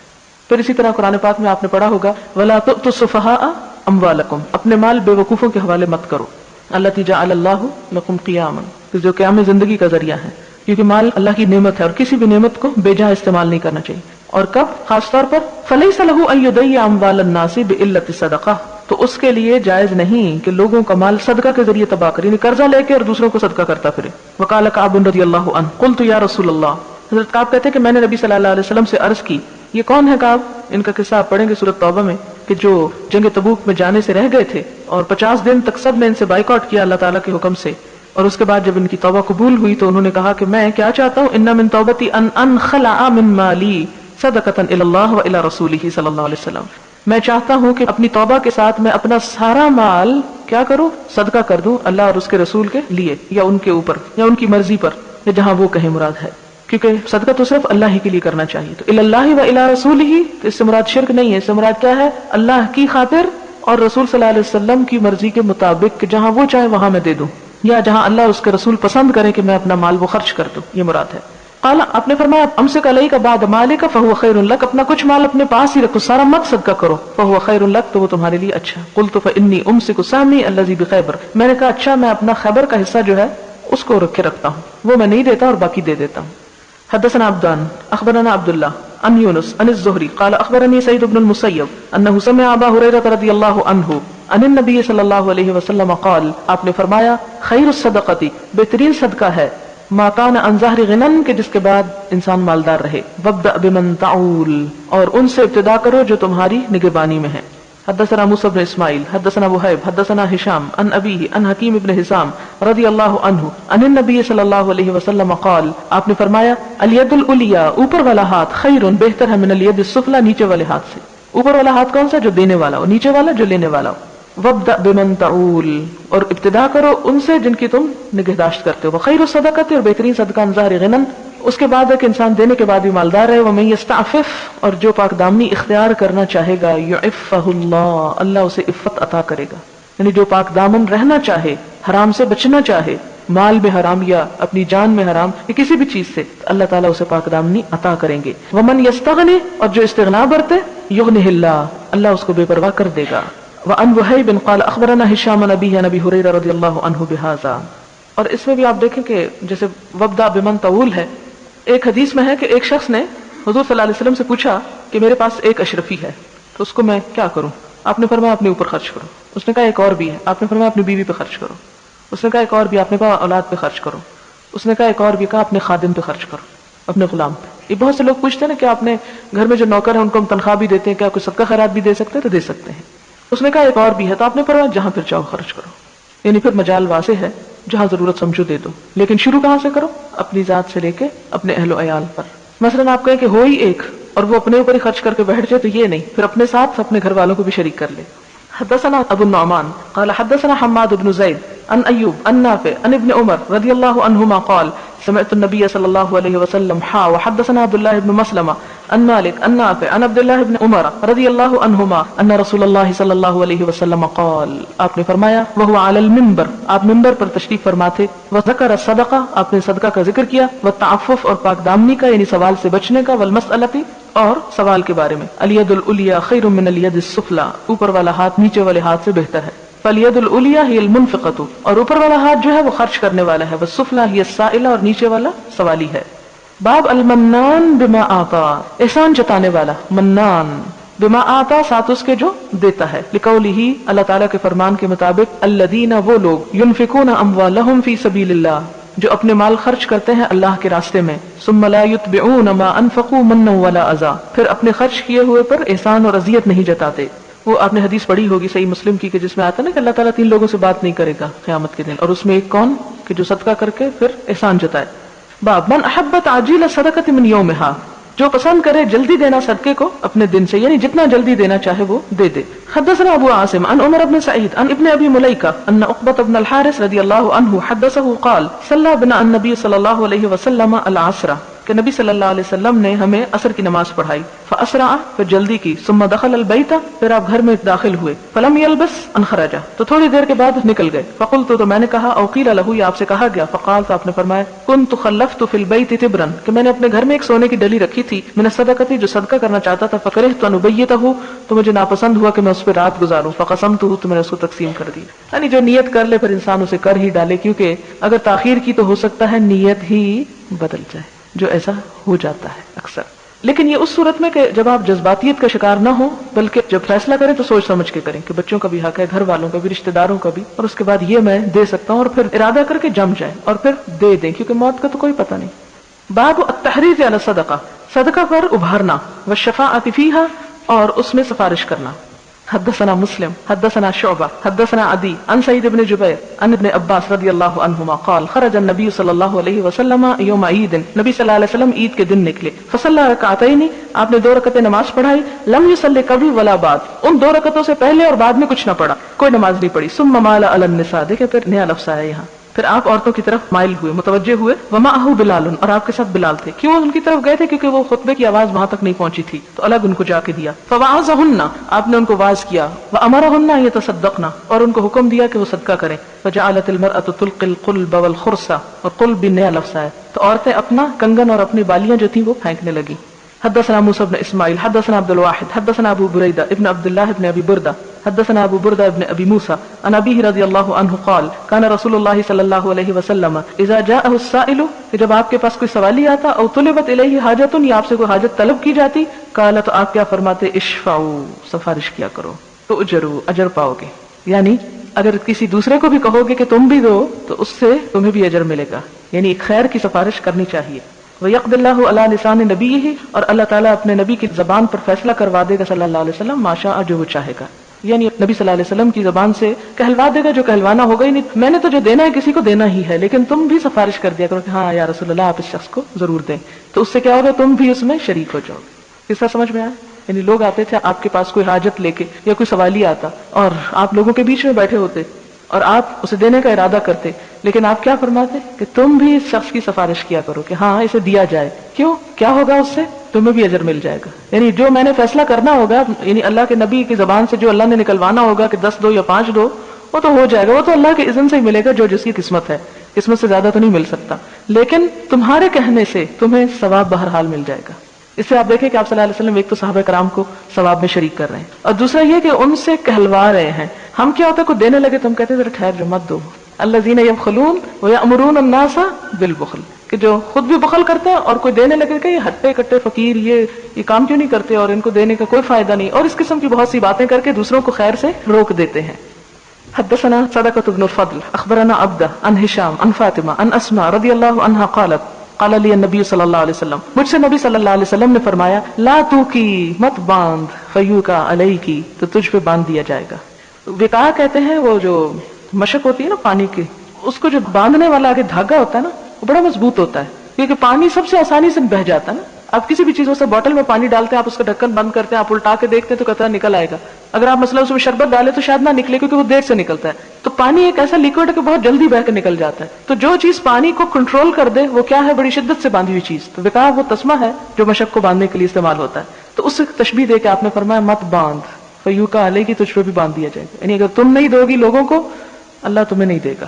پھر اسی طرح قرآن پاک میں آپ نے پڑھا ہوگا وَلَا تُؤْتُوا السُّفَهَاءَ أَمْوَالَكُمْ، اپنے مال بے وقوفوں کے حوالے مت کرو، الَّتِي جَعَلَ اللَّهُ لَكُمْ قِيَامًا، جو قیام زندگی کا ذریعہ ہے، کیونکہ مال اللہ کی نعمت ہے اور کسی بھی نعمت کو بے جا استعمال نہیں کرنا چاہیے۔ اور کب؟ خاص طور پر فَلَيْسَ لَهُ أَن يُضَيِّعَ أَمْوَالَ النَّاسِ بِإِلَّةِ الصَّدَقَةِ، تو اس کے لیے جائز نہیں کہ لوگوں کا مال صدقہ کے ذریعے تباہ کرے، یعنی قرضہ لے کے اور دوسروں کو صدقہ کرتا پھرے۔ وقال کعب رضی اللہ عنہ قلت یا رسول اللہ، حضرت کعب کہتے ہیں کہ میں نے نبی صلی اللہ علیہ وسلم سے عرض کی، یہ کون ہے کعب؟ ان کا قصہ آپ پڑھیں گے سورۃ توبہ میں، کہ جو جنگ تبوک میں جانے سے رہ گئے تھے اور 50 دن تک سب نے ان سے بائیکاٹ کیا اللہ تعالیٰ کے حکم سے، اور اس کے بعد جب ان کی توبہ قبول ہوئی تو انہوں نے کہا کہ میں کیا چاہتا ہوں، ان من توبتی ان انخلع من مالی صدقۃ الی اللہ و الی رسولہ صلی اللہ علیہ وسلم، میں چاہتا ہوں کہ اپنی توبہ کے ساتھ میں اپنا سارا مال کیا کروں؟ صدقہ کر دوں اللہ اور اس کے رسول کے لیے، یا ان کے اوپر، یا ان کی مرضی پر، یا جہاں وہ کہیں مراد ہے، کیونکہ صدقہ تو صرف اللہ ہی کے لیے کرنا چاہیے۔ تو الی اللہ و الی رسولہ، تو اس سے مراد شرک نہیں ہے، اس سے مراد کیا ہے؟ اللہ کی خاطر اور رسول صلی اللہ علیہ وسلم کی مرضی کے مطابق، کہ جہاں وہ چاہے وہاں میں دے دوں، یا جہاں اللہ اور اس کے رسول پسند کریں کہ میں اپنا مال وہ خرچ کر دوں، یہ مراد ہے۔ قال، آپ نے فرمایا امسک علیک بعد مالک فهو خیر لک، اپنا کچھ مال اپنے پاس ہی رکھو، سارا مت صدقہ کرو، فهو خیر لک، تو وہ تمہارے لیے اچھا۔ قلت فانی امسک سہمی الذی بخیبر، میں نے کہا اچھا میں اپنا خیبر کا حصہ جو ہے اس کو رکھے رکھتا ہوں، وہ میں نہیں دیتا اور باقی دے دیتا ہوں۔ حدثنا عبدان اخبرنا عبد الله عن يونس عن الزهري قال اخبرني سعيد بن المسيب انه سمع ابا هريره رضي الله عنه عن النبي صلى الله عليه وسلم قال، آپ نے فرمایا خیر الصدقۃ، بہترین صدقہ ہے ما کان عن ظہر غنى، کہ جس کے بعد انسان مالدار رہے، وابدأ بمن تعول، اور ان سے ابتدا کرو جو تمہاری نگہبانی میں ہے۔ حدثنا موسى بن اسماعیل حدثنا وهيب حدثنا هشام عن ابيه عن حکیم بن حزام رضی اللہ عنہ عن النبی صلی اللہ علیہ وسلم قال، آپ نے فرمایا الید العلیاء، اوپر والا ہاتھ، خیر بہتر ہے من الید السفلی، نیچے والے ہاتھ سے۔ اوپر والا ہاتھ کون سا؟ جو دینے والا ہو، نیچے والا جو لینے والا ہو۔ وابدأ بمن تعول، اور ابتدا کرو ان سے جن کی تم نگہداشت کرتے ہو۔ وخیر الصدقۃ، اور بہترین صدقہ عن ظاہر غنى، اس کے بعد ہے کہ انسان دینے کے بعد بھی مالدار ہے۔ ومن یستعفف، اور جو پاک دامنی اختیار کرنا چاہے گا، یعفہ اللہ، اللہ اسے عفت عطا کرے گا، یعنی جو پاک دامن رہنا چاہے، حرام سے بچنا چاہے، مال میں حرام یا اپنی جان میں حرام یا کسی بھی چیز سے، اللہ تعالیٰ اسے پاک دامنی عطا کریں گے۔ ومن یستغنی، اور جو استغنا برتے، یغنہ اللہ، اللہ اس کو بے پرواہ کر دے گا۔ وعن وہیب قال اخبرنا ہشام عن ابیہ عن ابی ہریرہ رضی اللہ عنہ بہذا، اور اس میں بھی آپ دیکھیں کہ جیسے وابدأ بمن تعول ہے، ایک حدیث میں ہے کہ ایک شخص نے حضور صلی اللہ علیہ وسلم سے پوچھا کہ میرے پاس ایک اشرفی ہے تو اس کو میں کیا کروں؟ آپ نے فرمایا اپنے اوپر خرچ کرو۔ اس نے کہا ایک اور بھی ہے، آپ نے فرمایا اپنی بیوی پہ خرچ کرو۔ اس نے کہا ایک اور بھی، آپ نے کہا اولاد پہ خرچ کرو۔ اس نے کہا ایک اور بھی، کہا اپنے خادم پہ خرچ کرو، اپنے غلام پہ۔ یہ بہت سے لوگ پوچھتے ہیں نا کہ آپ نے گھر میں جو نوکر ہیں ان کو ہم تنخواہ بھی دیتے ہیں، کیا کوئی صدقہ خیرات بھی دے سکتے ہیں؟ تو دے سکتے ہیں۔ اس نے کہا ایک اور بھی ہے، تو آپ نے فرمایا جہاں پھر چاہو خرچ کرو، یعنی پھر مجال واسع ہے، جہاں ضرورت سمجھو دے دو، لیکن شروع کہاں سے کرو؟ اپنی ذات سے لے کے اپنے اہل و عیال پر۔ مثلا آپ کہیں کہ ہو ہی ایک اور وہ اپنے اوپر ہی خرچ کر کے بیٹھ جائے تو یہ نہیں، پھر اپنے ساتھ اپنے گھر والوں کو بھی شریک کر لے۔ حدثنا ابو النعمان قال حدثنا حماد بن زيد عن ايوب عن نافع عن ابن عمر رضي الله عنهما قال سمعت النبي صلى الله عليه وسلم وحدثنا عبد الله بن مسلمة عن مالك عن نافع عن عبد الله بن عمر رضي الله عنهما ان رسول الله صلى الله عليه وسلم قال آپ نے فرمایا وهو على المنبر، آپ منبر پر تشریف فرما تھے، وذكر الصدقہ، آپ نے صدقہ کا ذکر کیا، والتعفف اور پاک دامنی کا یعنی سوال سے بچنے کا، والمسألة اور سوال کے بارے میں، الید العلیٰ خیر من الید السفلی، اوپر والا ہاتھ نیچے والے ہاتھ سے بہتر ہے، فالید العلیٰ ہی المنفقۃ، اور اوپر والا ہاتھ جو ہے وہ خرچ کرنے والا ہے، والسفلی ہی السائلہ، اور نیچے والا سوالی ہے۔ باب المنان بما آتا، احسان جتانے والا، منان بما آتا ساتھ اس کے جو دیتا ہے، لقولہ اللہ تعالیٰ کے فرمان کے مطابق، الذین وہ لوگ ينفقون اموالهم فی سبیل اللہ جو اپنے مال خرچ کرتے ہیں اللہ کے راستے میں، ثم لا يتبعون ما انفقوا منا ولا اذى، پھر اپنے خرچ کیے ہوئے پر احسان اور اذیت نہیں جتاتے۔ وہ آپ نے حدیث پڑھی ہوگی صحیح مسلم کی کہ جس میں آتا ہے نا کہ اللہ تعالیٰ 3 لوگوں سے بات نہیں کرے گا قیامت کے دن، اور اس میں ایک کون کہ جو صدقہ کر کے پھر احسان جتائے۔ باب من احب تعجیل الصدقۃ من یومہا، جو پسند کرے جلدی دینا صدقے کو اپنے دن سے، یعنی جتنا جلدی دینا چاہے وہ دے دے۔ حدثنا ابو عاصم عن عمر بن سعید عن ابن ابی ملیکہ ان عقبۃ بن الحارث رضی اللہ عنہ حدثه قال صلی بنا النبی صلی اللہ علیہ وسلم العصر، کہ نبی صلی اللہ علیہ وسلم نے ہمیں عصر کی نماز پڑھائی، فاسرع، پھر جلدی کی، ثم دخل البیت، پھر آپ گھر میں داخل ہوئے، فلم یلبس ان خرج، تو تھوڑی دیر کے بعد نکل گئے، فقلت، تو میں نے کہا، او قیل لہ، یا آپ سے کہا گیا، فقال، تو آپ نے فرمایا، کنت خلفت فی البیت تبرا، کہ میں نے اپنے گھر میں ایک سونے کی ڈلی رکھی تھی، من الصدقۃ، جو صدقہ کرنا چاہتا تھا، فکرہت ان ابیتہ، تو مجھے ناپسند ہوا کہ میں اس پہ رات گزاروں، فقسمتہ، تو میں نے اس کو تقسیم کر دی۔ یعنی جو نیت کر لے پھر انسان اسے کر ہی ڈالے، کیونکہ اگر تاخیر کی تو ہو سکتا ہے نیت ہی بدل جائے، جو ایسا ہو جاتا ہے اکثر۔ لیکن یہ اس صورت میں کہ جب آپ جذباتیت کا شکار نہ ہو، بلکہ جب فیصلہ کریں تو سوچ سمجھ کے کریں کہ بچوں کا بھی حق ہے، گھر والوں کا بھی، رشتہ داروں کا بھی، اور اس کے بعد یہ میں دے سکتا ہوں، اور پھر ارادہ کر کے جم جائے اور پھر دے دیں، کیونکہ موت کا تو کوئی پتہ نہیں۔ باب التحریض علی الصدقہ، صدقہ پر ابھارنا، والشفاعۃ فیہا، اور اس میں سفارش کرنا۔ حدثنا مسلم حدثنا شعبہ حدثنا عدی عن سعید بن جبیر عن ابن عباس رضی اللہ عنہما قال خرج النبی صلی اللہ علیہ وسلم یوم عید، نبی صلی اللہ علیہ وسلم عید کے دن نکلے، فصلی رکعتین، آپ نے 2 رکعتیں نماز پڑھائی، لم یصلی قبل ولا بعد، ان 2 رکعتوں سے پہلے اور بعد میں کچھ نہ پڑھا، کوئی نماز نہیں پڑھی، ثم مال علی النساء، دیکھیں پھر نیا لفظ آیا یہاں، پھر آپ عورتوں کی طرف مائل ہوئے، متوجہ ہوئے، ومعہ بلال، اور آپ کے ساتھ بلال تھے، کیوں ان کی طرف گئے تھے؟ کیونکہ وہ خطبے کی آواز وہاں تک نہیں پہنچی تھی، تو الگ ان کو جا کے دیا، فوعظہن، آپ نے ان کو واعظ کیا، وامرہن یتصدقن، اور ان کو حکم دیا کہ وہ صدقہ کریں، فجعلت المرأة تلقی القلب والخرص، اور قلب بھی نیا لفظ ہے، تو عورتیں اپنا کنگن اور اپنی بالیاں جو تھیں وہ پھینکنے لگی۔ حدثنا موسى بن اسماعیل حدثنا عبد الواحد حدثنا ابو بریدہ ابن عبد الله ابن ابی بردہ حدثنا ابو بردہ ابن ابی موسى عن ابیہ رضی اللہ عنہ قال كان رسول اللہ صلی اللہ علیہ وسلم اذا جاءه السائل، کہ جب آپ کے پاس کوئی سوالی آتا، او طلبت الیہ حاجۃ، یا آپ سے کوئی حاجت طلب کی جاتی، قال، تو آپ کیا فرماتے، اشفعوا، سفارش کیا کرو، تو اجروا، اجر پاؤ گے، یعنی اگر کسی دوسرے کو بھی کہو گے کہ تم بھی دو تو اس سے تمہیں بھی اجر ملے گا، یعنی خیر کی سفارش کرنی چاہیے۔ وَيَقْضِ اللَّهُ عَلَى لِسَانِ نَبِيِّهِ، اور اللہ تعالیٰ اپنے نبی کی زبان پر فیصلہ کروا دے گا صلی اللہ علیہ وسلم، ما شاء، جو وہ چاہے گا، یعنی نبی صلی اللہ علیہ وسلم کی زبان سے کہلوا دے گا جو کہلوانا ہوگا ہی نہیں، میں نے تو جو دینا ہے کسی کو دینا ہی ہے، لیکن تم بھی سفارش کر دیا کرو کہ ہاں یا رسول اللہ آپ اس شخص کو ضرور دیں، تو اس سے کیا ہوگا، تم بھی اس میں شریک ہو جاؤ گے۔ اس طرح سمجھ میں آیا؟ یعنی لوگ آتے تھے آپ کے پاس کوئی حاجت لے کے، یا کوئی سوالی آتا اور آپ لوگوں کے بیچ میں بیٹھے ہوتے اور آپ اسے دینے کا ارادہ کرتے، لیکن آپ کیا فرماتے کہ تم بھی اس شخص کی سفارش کیا کرو کہ ہاں اسے دیا جائے، کیوں، کیا ہوگا اس سے، تمہیں بھی اجر مل جائے گا، یعنی جو میں نے فیصلہ کرنا ہوگا، یعنی اللہ کے نبی کی زبان سے جو اللہ نے نکلوانا ہوگا کہ 10 دو یا 5 دو، وہ تو ہو جائے گا، وہ تو اللہ کے اذن سے ہی ملے گا، جو جس کی قسمت ہے، قسمت سے زیادہ تو نہیں مل سکتا، لیکن تمہارے کہنے سے تمہیں ثواب بہرحال مل جائے گا۔ اس سے آپ دیکھیں کہ آپ صلی اللہ علیہ وسلم ایک تو صحابہ کرام کو ثواب میں شریک کر رہے ہیں، اور دوسرا یہ کہ ان سے کہلوا رہے ہیں۔ ہم کیا ہوتا ہے کوئی دینے لگے تو ہم کہتے ہیں ذرا ٹھہر جو، مت دو، الذین یبخلون ویأمرون الناس بالبخل، کہ جو خود بھی بخل کرتے ہیں اور کوئی دینے لگے کہ یہ ہٹے کٹے فقیر یہ کام کیوں نہیں کرتے اور ان کو دینے کا کوئی فائدہ نہیں، اور اس قسم کی بہت سی باتیں کر کے دوسروں کو خیر سے روک دیتے ہیں۔ حدثنا صدقة بن الفضل اخبرنا عبدہ عن ہشام عن فاطمہ عن اسماء رضی اللہ عنہا قالت قال لی النبی صلی اللہ علیہ وسلم، مجھ سے نبی صلی اللہ علیہ وسلم نے فرمایا، لا توکی، مت باندھ، فیوکا علیکی، تو تجھ پہ باندھ دیا جائے گا۔ وقاء کہتے ہیں وہ جو مشق ہوتی ہے نا پانی کی، اس کو جو باندھنے والا آگے دھاگا ہوتا ہے نا وہ بڑا مضبوط ہوتا ہے، کیونکہ پانی سب سے آسانی سے بہہ جاتا ہے نا، آپ کسی بھی چیز سے بوتل میں پانی ڈالتے ہیں، آپ اس کا ڈھکن بند کرتے ہیں، آپ الٹا کے دیکھتے ہیں تو قطرہ نکل آئے گا. اگر آپ مثلا اس میں شربت ڈالیں تو شاید نہ نکلے کیونکہ وہ دیر سے نکلتا ہے. تو پانی ایک ایسا لیکوڈ ہے کہ بہت جلدی بہہ کے نکل جاتا ہے. تو جو چیز پانی کو کنٹرول کر دے وہ کیا ہے؟ بڑی شدت سے باندھی ہوئی چیز. تو وقاء وہ تسمہ ہے جو مشق کو باندھنے کے لیے استعمال ہوتا ہے. تو اس سے تشبیہ دے کے آپ نے فرمایا مت باندھ، فیوکا علیہ، تجھ پہ بھی باندھ دیا جائے گا. یعنی اگر تم نہیں دو گی لوگوں کو، اللہ تمہیں نہیں دے گا.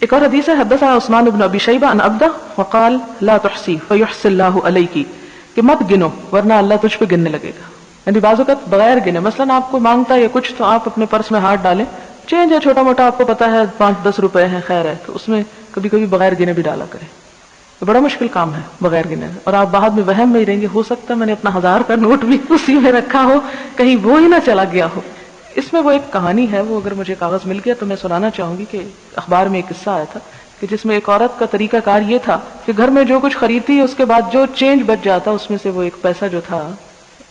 ایک اور حدیث ہے، حدثنا عثمان بن ابی شیبہ عن عبدہ وقال لا تحصی فیحصی اللہ علیک، کہ مت گنو ورنہ اللہ تجھ پہ گننے لگے گا. یعنی بعض اوقات بغیر گنے، مثلا آپ کو مانگتا ہے یا کچھ تو آپ اپنے پرس میں ہاتھ ڈالیں، چینج ہے چھوٹا موٹا، آپ کو پتا ہے 5-10 روپے ہیں، خیر ہے، تو اس میں کبھی کبھی بغیر گنے بھی ڈالا کریں. تو بڑا مشکل کام ہے بغیر گنے، اور آپ بعد میں وہم میں ہی رہیں گے ہو سکتا ہے میں نے اپنا 1000 کا نوٹ بھی اسی میں رکھا ہو، کہیں وہ ہی نہ چلا گیا ہو. اس میں وہ ایک کہانی ہے، وہ اگر مجھے کاغذ مل گیا تو میں سنانا چاہوں گی. کہ اخبار میں ایک قصہ آیا تھا کہ جس میں ایک عورت کا طریقہ کار یہ تھا کہ گھر میں جو کچھ خریدتی اس کے بعد جو چینج بچ جاتا اس میں سے وہ ایک پیسہ جو تھا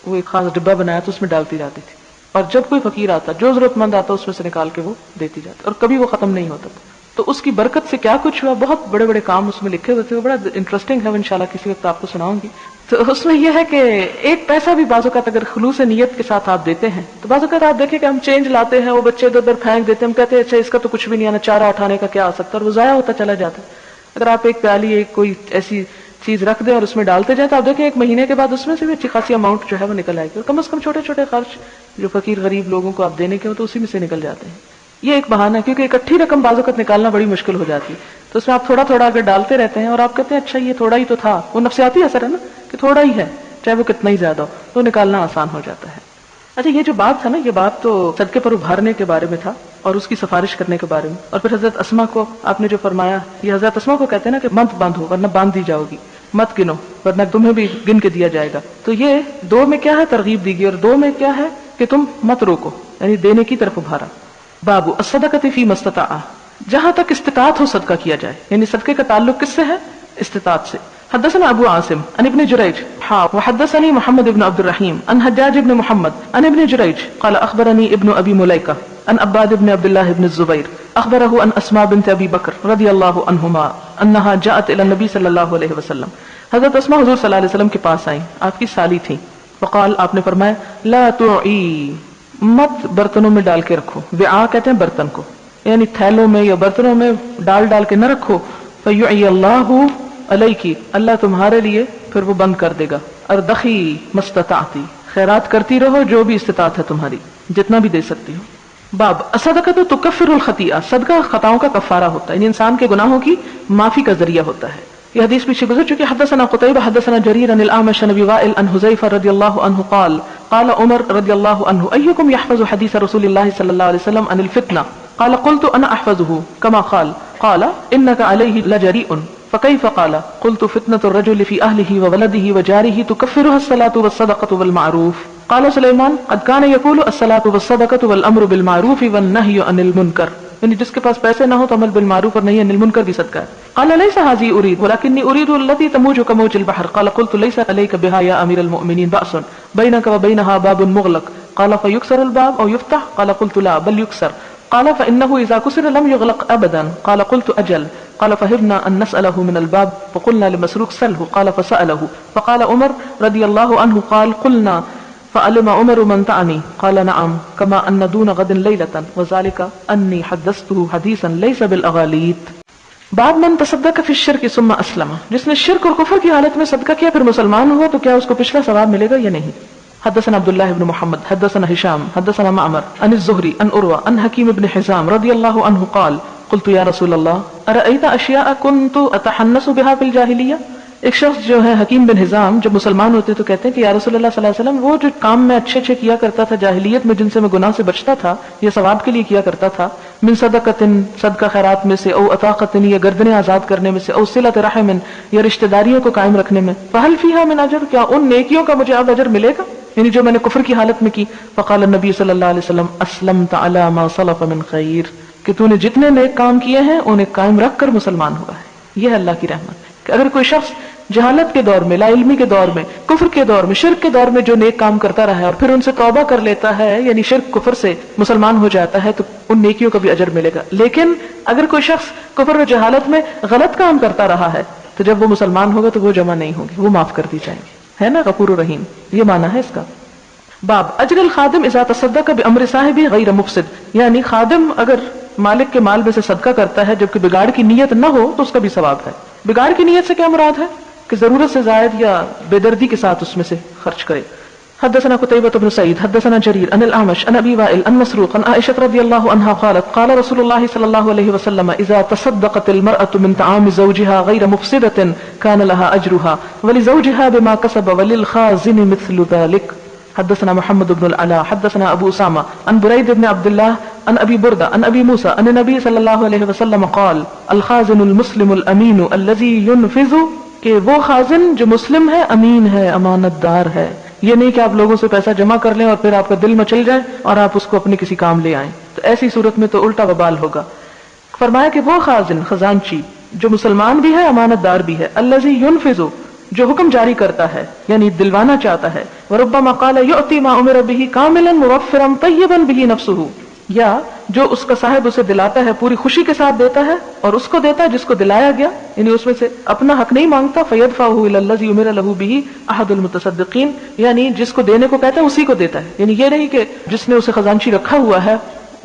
وہ ایک خاص ڈبہ بنایا تو اس میں ڈالتی جاتی تھی، اور جب کوئی فقیر آتا، جو ضرورت مند آتا، اس میں سے نکال کے وہ دیتی جاتی، اور کبھی وہ ختم نہیں ہوتا تھا. تو اس کی برکت سے کیا کچھ ہوا، بہت بڑے بڑے کام اس میں لکھے ہوئے تھے. وہ بڑا انٹرسٹنگ ہے، انشاءاللہ کسی وقت آپ کو سناؤں گی. تو اس میں یہ ہے کہ ایک پیسہ بھی بعض اوقات اگر خلوص نیت کے ساتھ آپ دیتے ہیں تو بعض اوقات آپ دیکھیں کہ ہم چینج لاتے ہیں، وہ بچے ادھر ادھر پھینک دیتے ہیں، ہم کہتے ہیں اچھا اس کا تو کچھ بھی نہیں آنا، چارہ اٹھانے کا کیا آ سکتا ہے، اور وہ ضائع ہوتا چلا جاتا ہے. اگر آپ ایک پیالی ایک کوئی ایسی چیز رکھ دیں اور اس میں ڈالتے جائیں تو آپ دیکھیں 1 مہینے کے بعد اس میں سے بھی اچھی خاصی اماؤنٹ جو ہے وہ نکل آئے گی، اور کم از کم چھوٹے چھوٹے خرچ جو فقیر غریب لوگوں کو آپ دینے کے ہو تو اسی میں سے نکل جاتے ہیں. یہ ایک بہانہ ہے، کیونکہ اکٹھی رقم بعض اوقات نکالنا بڑی مشکل ہو جاتی ہے. تو اس میں آپ تھوڑا تھوڑا اگر ڈالتے رہتے ہیں اور آپ کہتے ہیں اچھا یہ تھوڑا ہی تو تھا، وہ نفسیاتی اثر ہے نا کہ تھوڑا ہی ہے چاہے وہ کتنا ہی زیادہ ہو، تو نکالنا آسان ہو جاتا ہے. اچھا یہ جو بات تھا نا، یہ بات تو صدقے پر ابھارنے کے بارے میں تھا اور اس کی سفارش کرنے کے بارے میں. اور پھر حضرت اسما کو آپ نے جو فرمایا، یہ حضرت اسما کو کہتے ہیں نا کہ مت باندھو ورنہ باندھ دی جاؤ گی، مت گنو ورنہ تمہیں بھی گن کے دیا جائے گا. تو یہ 2 میں کیا ہے؟ ترغیب دی گئی، اور 2 میں کیا ہے کہ تم مت روکو، یعنی دینے کی طرف ابھارا. باب الصدقۃ فی ما استطاع، جہاں تک استطاعت ہو صدقہ کیا جائے، یعنی صدقے کا تعلق کس سے ہے؟ استطاعت سے. حدثنا ابو عاصم عن ابن جريج وحدثني محمد بن عبد الرحيم عن حجاج بن محمد عن ابن جريج قال اخبرني ابن ابي مليكة عن عباد بن عبد الله بن الزبير اخبره عن اسماء بنت ابي بكر رضي الله عنهما انها جاءت الى النبي صلى الله عليه وسلم. حضرت اسماء حضور صلی اللہ علیہ وسلم کے پاس آئیں، آپ کی سالی تھیں. وقال، آپ نے فرمایا لا تعی، مت برتنوں میں ڈال کے رکھو. وعاء کہتے ہیں برتن کو، یعنی تھیلوں میں یا برتنوں میں ڈال کے نہ رکھو. فیعی اللہ علیکی، اللہ تمہارے لیے پھر وہ بند کر دے گا. اردخی مستطاعتی، خیرات کرتی رہو جو بھی استطاعت ہے تمہاری، جتنا بھی دے سکتی ہو. باب الصدقۃ تکفر الخطیئہ، صدقہ خطاؤں کا کفارہ ہوتا ہے، یعنی انسان کے گناہوں کی معافی کا ذریعہ ہوتا ہے. یہ حدیث پیچھے گزر چکی. حدثنا قتیبہ حدثنا جریر عن الاعمش عن ابی وائل عن حذیفہ رضی اللہ عنہ قال قال عمر رضی اللہ عنہ ایکم یحفظ حدیث رسول اللہ صلی اللہ علیہ وسلم عن الفتنہ قال قلت انا احفظه كما قال انك عليه لجريء فكيف قال قلت فتنة الرجل في اهله وولده وجاره تكفرها الصلاة والصدقة والمعروف. قال سلیمان قد كان يقول الصلاة والصدقة والامر بالمعروف والنهي عن المنکر، یعنی جس کے پاس پیسے نہ ہو تو عمل بالمعروف اور نہیں عن المنکر بھی صدقہ ہے. قال ليس هذه اريد ولكني اريد التي تموج كموج البحر. قال قلت ليس عليك بها يا امير المؤمنين بأس بينك وبينها باب مغلق. قال فيكسر الباب او يفتح؟ قال قلت لا بل يكسر. قال فإنه إذا كسر لم يغلق أبدا. قال قلت أجل. قال فهبنا أن نسأله من الباب فقلنا لمسروق سله. قال فسأله فقال عمر رضي الله عنه قال قلنا فعلم عمر من تعني. قال نعم كما أن دون غد ليلة وذلك أني حدثته حديثا ليس بالأغاليط. بعد من تصدق في الشرك ثم أسلم، جس نے شرک اور کفر کی حالت میں صدقہ کیا پھر مسلمان ہوا تو کیا اس کو پچھلا ثواب ملے گا یا نہیں؟ حدثنا عبد الله بن محمد حدثنا هشام حدثنا معمر عن الزهري عن عروة عن حكيم بن حزام رضي الله عنه قال قلت يا رسول الله أرأيت أشياء كنت أتحنس بها في الجاهلية. ایک شخص جو ہے حکیم بن حزام جب مسلمان ہوتے تو کہتے ہیں کہ یا رسول اللہ صلی اللہ علیہ وسلم، وہ جو کام میں اچھے اچھے کیا کرتا تھا جاہلیت میں، جن سے میں گناہ سے بچتا تھا یا ثواب کے لیے کیا کرتا تھا، من صدقۃ، صدقہ خیرات میں سے، او عتاقۃ، یا گردنیں آزاد کرنے میں سے، او صلۃ رحم، یا رشتہ داریوں کو قائم رکھنے میں، فہل فیہا من اجر، کیا ان نیکیوں کا مجھے اب اجر ملے گا، یعنی جو میں نے کفر کی حالت میں کی. فقال النبی صلی اللہ علیہ وسلم اسلمت علی ما صلف من خیر، کہ تو نے جتنے نیک کام کیے ہیں انہیں قائم رکھ کر مسلمان ہوا ہے. یہ ہے اللہ کی رحمت کہ اگر کوئی شخص جہالت کے دور میں، لا علمی کے دور میں، کفر کے دور میں، شرک کے دور میں جو نیک کام کرتا رہا ہے اور پھر ان سے توبہ کر لیتا ہے، یعنی شرک کفر سے مسلمان ہو جاتا ہے، تو ان نیکیوں کا بھی اجر ملے گا. لیکن اگر کوئی شخص کفر و جہالت میں غلط کام کرتا رہا ہے تو جب وہ مسلمان ہوگا تو وہ جمع نہیں ہوگی، وہ معاف کر دی جائیں گی. ہے نا غفور الرحیم، یہ معنی ہے اس کا. باب اجر الخادم اذا تصدق بامر صاحب غیر مفسد، یعنی خادم اگر مالک کے مال میں سے صدقہ کرتا ہے جبکہ بگاڑ کی نیت نہ ہو تو اس کا بھی ثواب ہے. بگاڑ کی نیت سے کیا مراد ہے؟ کہ ضرورت سے زائد یا بے دردی کے ساتھ اس میں سے خرچ کرے. حدثنا قتيبة بن سعيد حدثنا جرير عن الأعمش عن أبي وائل عن مسروق عن عائشة رضي الله عنها قالت قال رسول الله صلى الله عليه وسلم إذا تصدقت المرأة من طعام زوجها غير مفسدة كان لها أجرها ولزوجها بما كسب وللخازن مثل ذلك. حدثنا محمد بن العلاء حدثنا أبو أسامة عن بريد بن عبد الله عن أبي بردة عن أبي موسى أن النبي صلى الله عليه وسلم قال الخازن المسلم الأمين الذي ينفذ، کہ وہ خازن جو مسلم ہے، امین ہے، امانت دار ہے. یہ نہیں کہ آپ لوگوں سے پیسہ جمع کر لیں اور پھر آپ کا دل مچل جائے اور آپ اس کو اپنے کسی کام لے آئیں، تو ایسی صورت میں تو الٹا وبال ہوگا. فرمایا کہ وہ خازن، خزانچی جو مسلمان بھی ہے، امانت دار بھی ہے، الذی ينفذ، جو حکم جاری کرتا ہے یعنی دلوانا چاہتا ہے. وربما قال یؤتی ما امر به کاملا موفرا طیبا به نفسه، یا جو اس کا صاحب اسے دلاتا ہے پوری خوشی کے ساتھ دیتا ہے اور اس کو دیتا ہے جس کو دلایا گیا، یعنی اس میں سے اپنا حق نہیں مانگتا. فیدفعه الى الذی امر له به احد المتصدقین، یعنی جس کو دینے کو کہتا ہے اسی کو دیتا ہے. یعنی یہ نہیں کہ جس نے اسے خزانچی رکھا ہوا ہے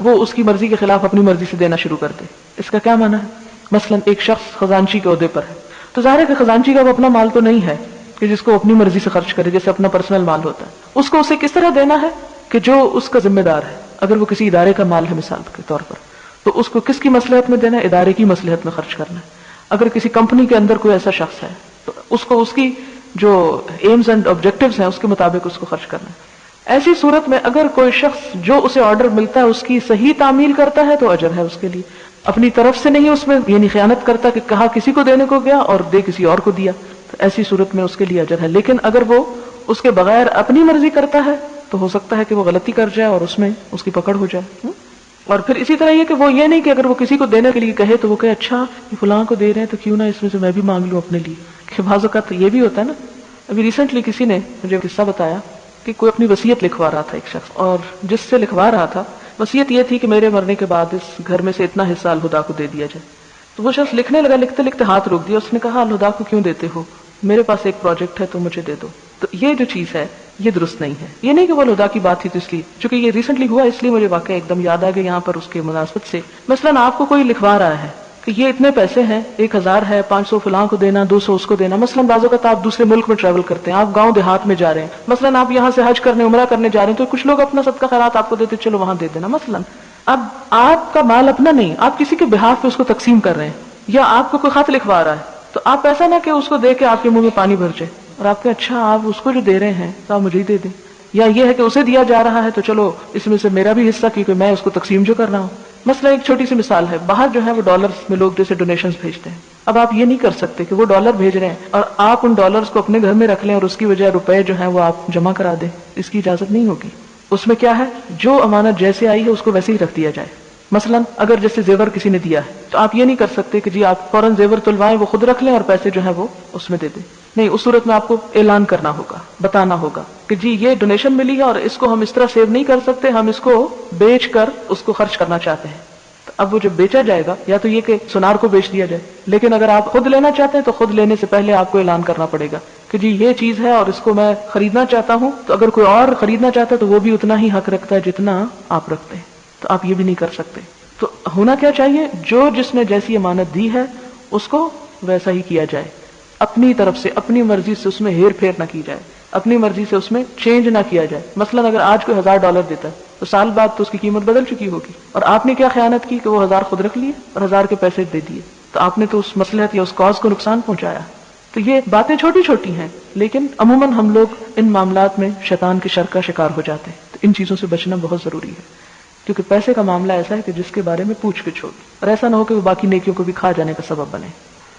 وہ اس کی مرضی کے خلاف اپنی مرضی سے دینا شروع کر دے. اس کا کیا معنی ہے؟ مثلا ایک شخص خزانچی کے عہدے پر ہے تو ظاہر ہے کہ خزانچی کا وہ اپنا مال تو نہیں ہے کہ جس کو اپنی مرضی سے خرچ کرے، جیسے اپنا پرسنل مال ہوتا ہے. اس کو اسے کس طرح دینا ہے کہ جو اس کا ذمہ دار ہے. اگر وہ کسی ادارے کا مال ہے مثال کے طور پر تو اس کو کس کی مصلحت میں دینا ہے؟ ادارے کی مصلحت میں خرچ کرنا ہے. اگر کسی کمپنی کے اندر کوئی ایسا شخص ہے تو اس کو اس کی جو ایمز اینڈ آبجیکٹیوز ہیں اس کے مطابق اس کو خرچ کرنا ہے. ایسی صورت میں اگر کوئی شخص جو اسے آرڈر ملتا ہے اس کی صحیح تعمیل کرتا ہے تو اجر ہے اس کے لیے. اپنی طرف سے نہیں اس میں یعنی خیانت کرتا کہ کہا کسی کو دینے کو گیا اور دے کسی اور کو دیا، تو ایسی صورت میں اس کے لیے اجر ہے. لیکن اگر وہ اس کے بغیر اپنی مرضی کرتا ہے تو ہو سکتا ہے کہ وہ غلطی کر جائے اور اس میں اس کی پکڑ ہو جائے. اور پھر اسی طرح یہ کہ وہ یہ نہیں کہ اگر وہ کسی کو دینے کے لیے کہے تو وہ کہے اچھا یہ فلاں کو دے رہے ہیں تو کیوں نہ اس میں سے میں بھی مانگ لوں اپنے لیے. کہ بعض اوقات یہ بھی ہوتا ہے نا. ابھی ریسنٹلی کسی نے مجھے قصہ بتایا کہ کوئی اپنی وصیت لکھوا رہا تھا ایک شخص، اور جس سے لکھوا رہا تھا وصیت یہ تھی کہ میرے مرنے کے بعد اس گھر میں سے اتنا حصہ الہدا کو دے دیا جائے. تو وہ شخص لکھنے لگا، لکھتے لکھتے ہاتھ روک دیا. اس نے کہا الہدا کو کیوں دیتے ہو؟ میرے پاس ایک پروجیکٹ ہے تو مجھے دے دو. تو یہ جو چیز ہے یہ درست نہیں ہے. یہ نہیں کہ وہ الہدا کی بات تھی تو اس لیے، چونکہ یہ ریسنٹلی ہوا اس لیے مجھے واقعہ ایک دم یاد آ گیا یہاں پر اس کے مناسبت سے. مثلاً آپ کو کوئی لکھوا رہا ہے کہ یہ اتنے پیسے ہیں، 1000 ہے، 500 فلاں کو دینا، 200 اس کو دینا. مثلاً بعض اوقات آپ دوسرے ملک میں ٹریول کرتے ہیں، آپ گاؤں دیہات میں جا رہے ہیں، مثلاً آپ یہاں سے حج کرنے عمرہ کرنے جا رہے ہیں تو کچھ لوگ اپنا صدقہ خیرات آپ کو دیتے، چلو وہاں دے دینا. مثلاً اب آپ کا مال اپنا نہیں، آپ کسی کے بہاف پہ اس کو تقسیم کر رہے ہیں، یا آپ کو کوئی خط لکھوا رہا ہے تو آپ ایسا نہ کہ اس کو دے کے آپ کے منہ میں پانی بھر جائے اور آپ کے اچھا آپ اس کو جو دے رہے ہیں تو آپ مجھے ہی دے دیں. یا یہ ہے کہ اسے دیا جا رہا ہے تو چلو اس میں سے میرا بھی حصہ کیونکہ میں اس کو تقسیم جو کر رہا ہوں. مثلا ایک چھوٹی سی مثال ہے، باہر جو ہے وہ ڈالرز میں لوگ جیسے ڈونیشنز بھیجتے ہیں. اب آپ یہ نہیں کر سکتے کہ وہ ڈالر بھیج رہے ہیں اور آپ ان ڈالرز کو اپنے گھر میں رکھ لیں اور اس کی بجائے روپے جو ہیں وہ آپ جمع کرا دیں. اس کی اجازت نہیں ہوگی. اس میں کیا ہے، جو امانت جیسے آئی ہے اس کو ویسے ہی رکھ دیا جائے. مثلا اگر جیسے زیور کسی نے دیا ہے تو آپ یہ نہیں کر سکتے کہ جی آپ فوراً زیور تلوائیں، وہ خود رکھ لیں اور پیسے جو ہیں وہ اس میں دے دیں. نہیں، اس صورت میں آپ کو اعلان کرنا ہوگا، بتانا ہوگا کہ جی یہ ڈونیشن ملی ہے اور اس کو ہم اس طرح سیو نہیں کر سکتے، ہم اس کو بیچ کر اس کو خرچ کرنا چاہتے ہیں. تو اب وہ جو بیچا جائے گا یا تو یہ کہ سونار کو بیچ دیا جائے، لیکن اگر آپ خود لینا چاہتے ہیں تو خود لینے سے پہلے آپ کو اعلان کرنا پڑے گا کہ جی یہ چیز ہے اور اس کو میں خریدنا چاہتا ہوں. تو اگر کوئی اور خریدنا چاہتا ہے تو وہ بھی اتنا ہی حق رکھتا ہے جتنا آپ رکھتے ہیں. تو آپ یہ بھی نہیں کر سکتے. تو ہونا کیا چاہیے، جو جس نے جیسی امانت دی ہے اس کو ویسا ہی کیا جائے. اپنی طرف سے اپنی مرضی سے اس میں ہیر پھیر نہ کی جائے، اپنی مرضی سے اس میں چینج نہ کیا جائے. مثلا اگر آج کوئی $1000 دیتا ہے تو سال بعد تو اس کی قیمت بدل چکی ہوگی، اور آپ نے کیا خیانت کی کہ وہ 1000 خود رکھ لیے اور 1000 کے پیسے دے دیے. تو آپ نے تو اس مصلحت یا اس کاز کو نقصان پہنچایا. تو یہ باتیں چھوٹی چھوٹی ہیں لیکن عموماً ہم لوگ ان معاملات میں شیطان کے شر کا شکار ہو جاتے ہیں. تو ان چیزوں سے بچنا بہت ضروری ہے، کیونکہ پیسے کا معاملہ ایسا ہے کہ جس کے بارے میں پوچھ گچھ ہوگی، اور ایسا نہ ہو کہ وہ باقی نیکیوں کو بھی کھا جانے کا سبب بنے.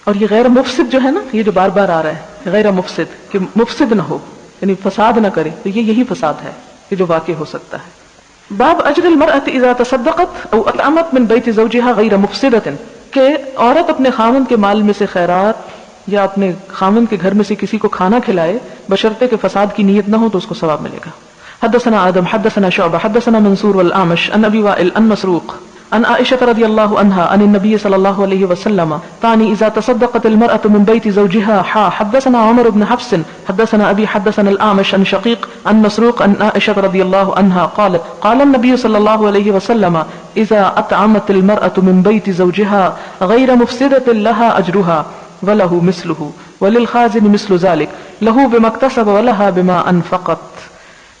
اور یہ غیر مفسد جو ہے نا، یہ جو بار بار آ رہا ہے غیر مفسد، کہ مفسد نہ ہو یعنی فساد نہ کرے، تو یہی فساد ہے کہ جو واقع ہو سکتا ہے. باب اجر المرأة اذا تصدقت او اطعمت من بیت زوجها غیر مفسدۃ، کہ عورت اپنے خاوند کے مال میں سے خیرات یا اپنے خاوند کے گھر میں سے کسی کو کھانا کھلائے بشرطے کہ فساد کی نیت نہ ہو تو اس کو ثواب ملے گا. حدثنا آدم حدثنا شعبہ حدثنا منصور والأعمش عن ابي وائل عن مسروق عن عائشة رضي الله عنها عن النبي صلى الله عليه وسلم تعني إذا تصدقت المرأة من بيت زوجها حدثنا عمر بن حفص حدثنا أبي حدثنا الأعمش عن شقيق عن مسروق عن عائشة رضي الله عنها قالت قال النبي صلى الله عليه وسلم إذا أطعمت المرأة من بيت زوجها غير مفسدة لها أجرها وله مثله وللخازن مثل ذلك له بما اكتسب ولها بما أنفقت.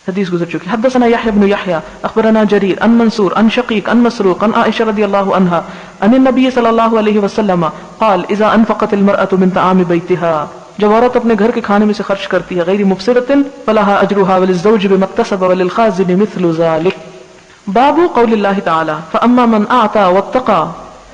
حدیث گزر چکی. حدثنا يحيى بن يحيى اخبرنا جرير عن منصور عن شقيق عن مسروق عن عائشة رضي الله عنها عن النبي صلى الله عليه وسلم قال اذا انفقت المرأة من طعام بيتها، جب عورت اپنے گھر کے کھانے میں سے خرچ کرتی ہے غیر مفسرۃ فلها اجرها وللزوج بما اكتسب وللخازن مثل ذلك. باب قول اللہ تعالی فاما من اعطى واتقى،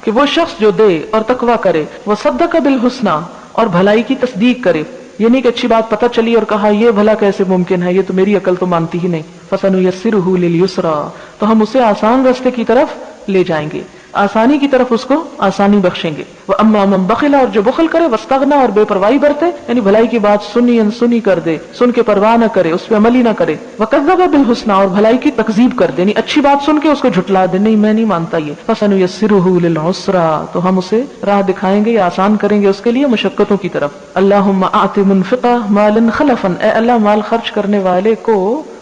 کہ وہ شخص جو دے اور تقوی کرے، وصدق بالحسنى، اور بھلائی کی تصدیق کرے، یعنی کہ اچھی بات پتہ چلی اور کہا یہ بھلا کیسے ممکن ہے، یہ تو میری عقل تو مانتی ہی نہیں، فَسَنُيَسِّرُهُ لِلْيُسْرَى، تو ہم اسے آسان راستے کی طرف لے جائیں گے، آسانی کی طرف اس کو آسانی بخشیں گے. وَأَمَّا مَن بَخِلَ، اور جو بخل کرے، وَاسْتَغْنَى، اور بے پرواہی برتے، یعنی بھلائی کی بات سنی کر دے، سن کے پرواہ نہ کرے، اس پہ عملی نہ کرے. وَكَذَّبَ بِالْحُسْنَى، اور بھلائی کی تکذیب کر دے، یعنی اچھی بات سن کے اس کو جھٹلا دے، نہیں میں نہیں مانتا یہ. فَسَنُيَسِّرُهُ لِلْعُسْرَى، تو ہم اسے راہ دکھائیں گے یا آسان کریں گے اس کے لیے مشقتوں کی طرف. اللہم اعط منفقا مالا خلفا، اے اللہ مال خرچ کرنے والے کو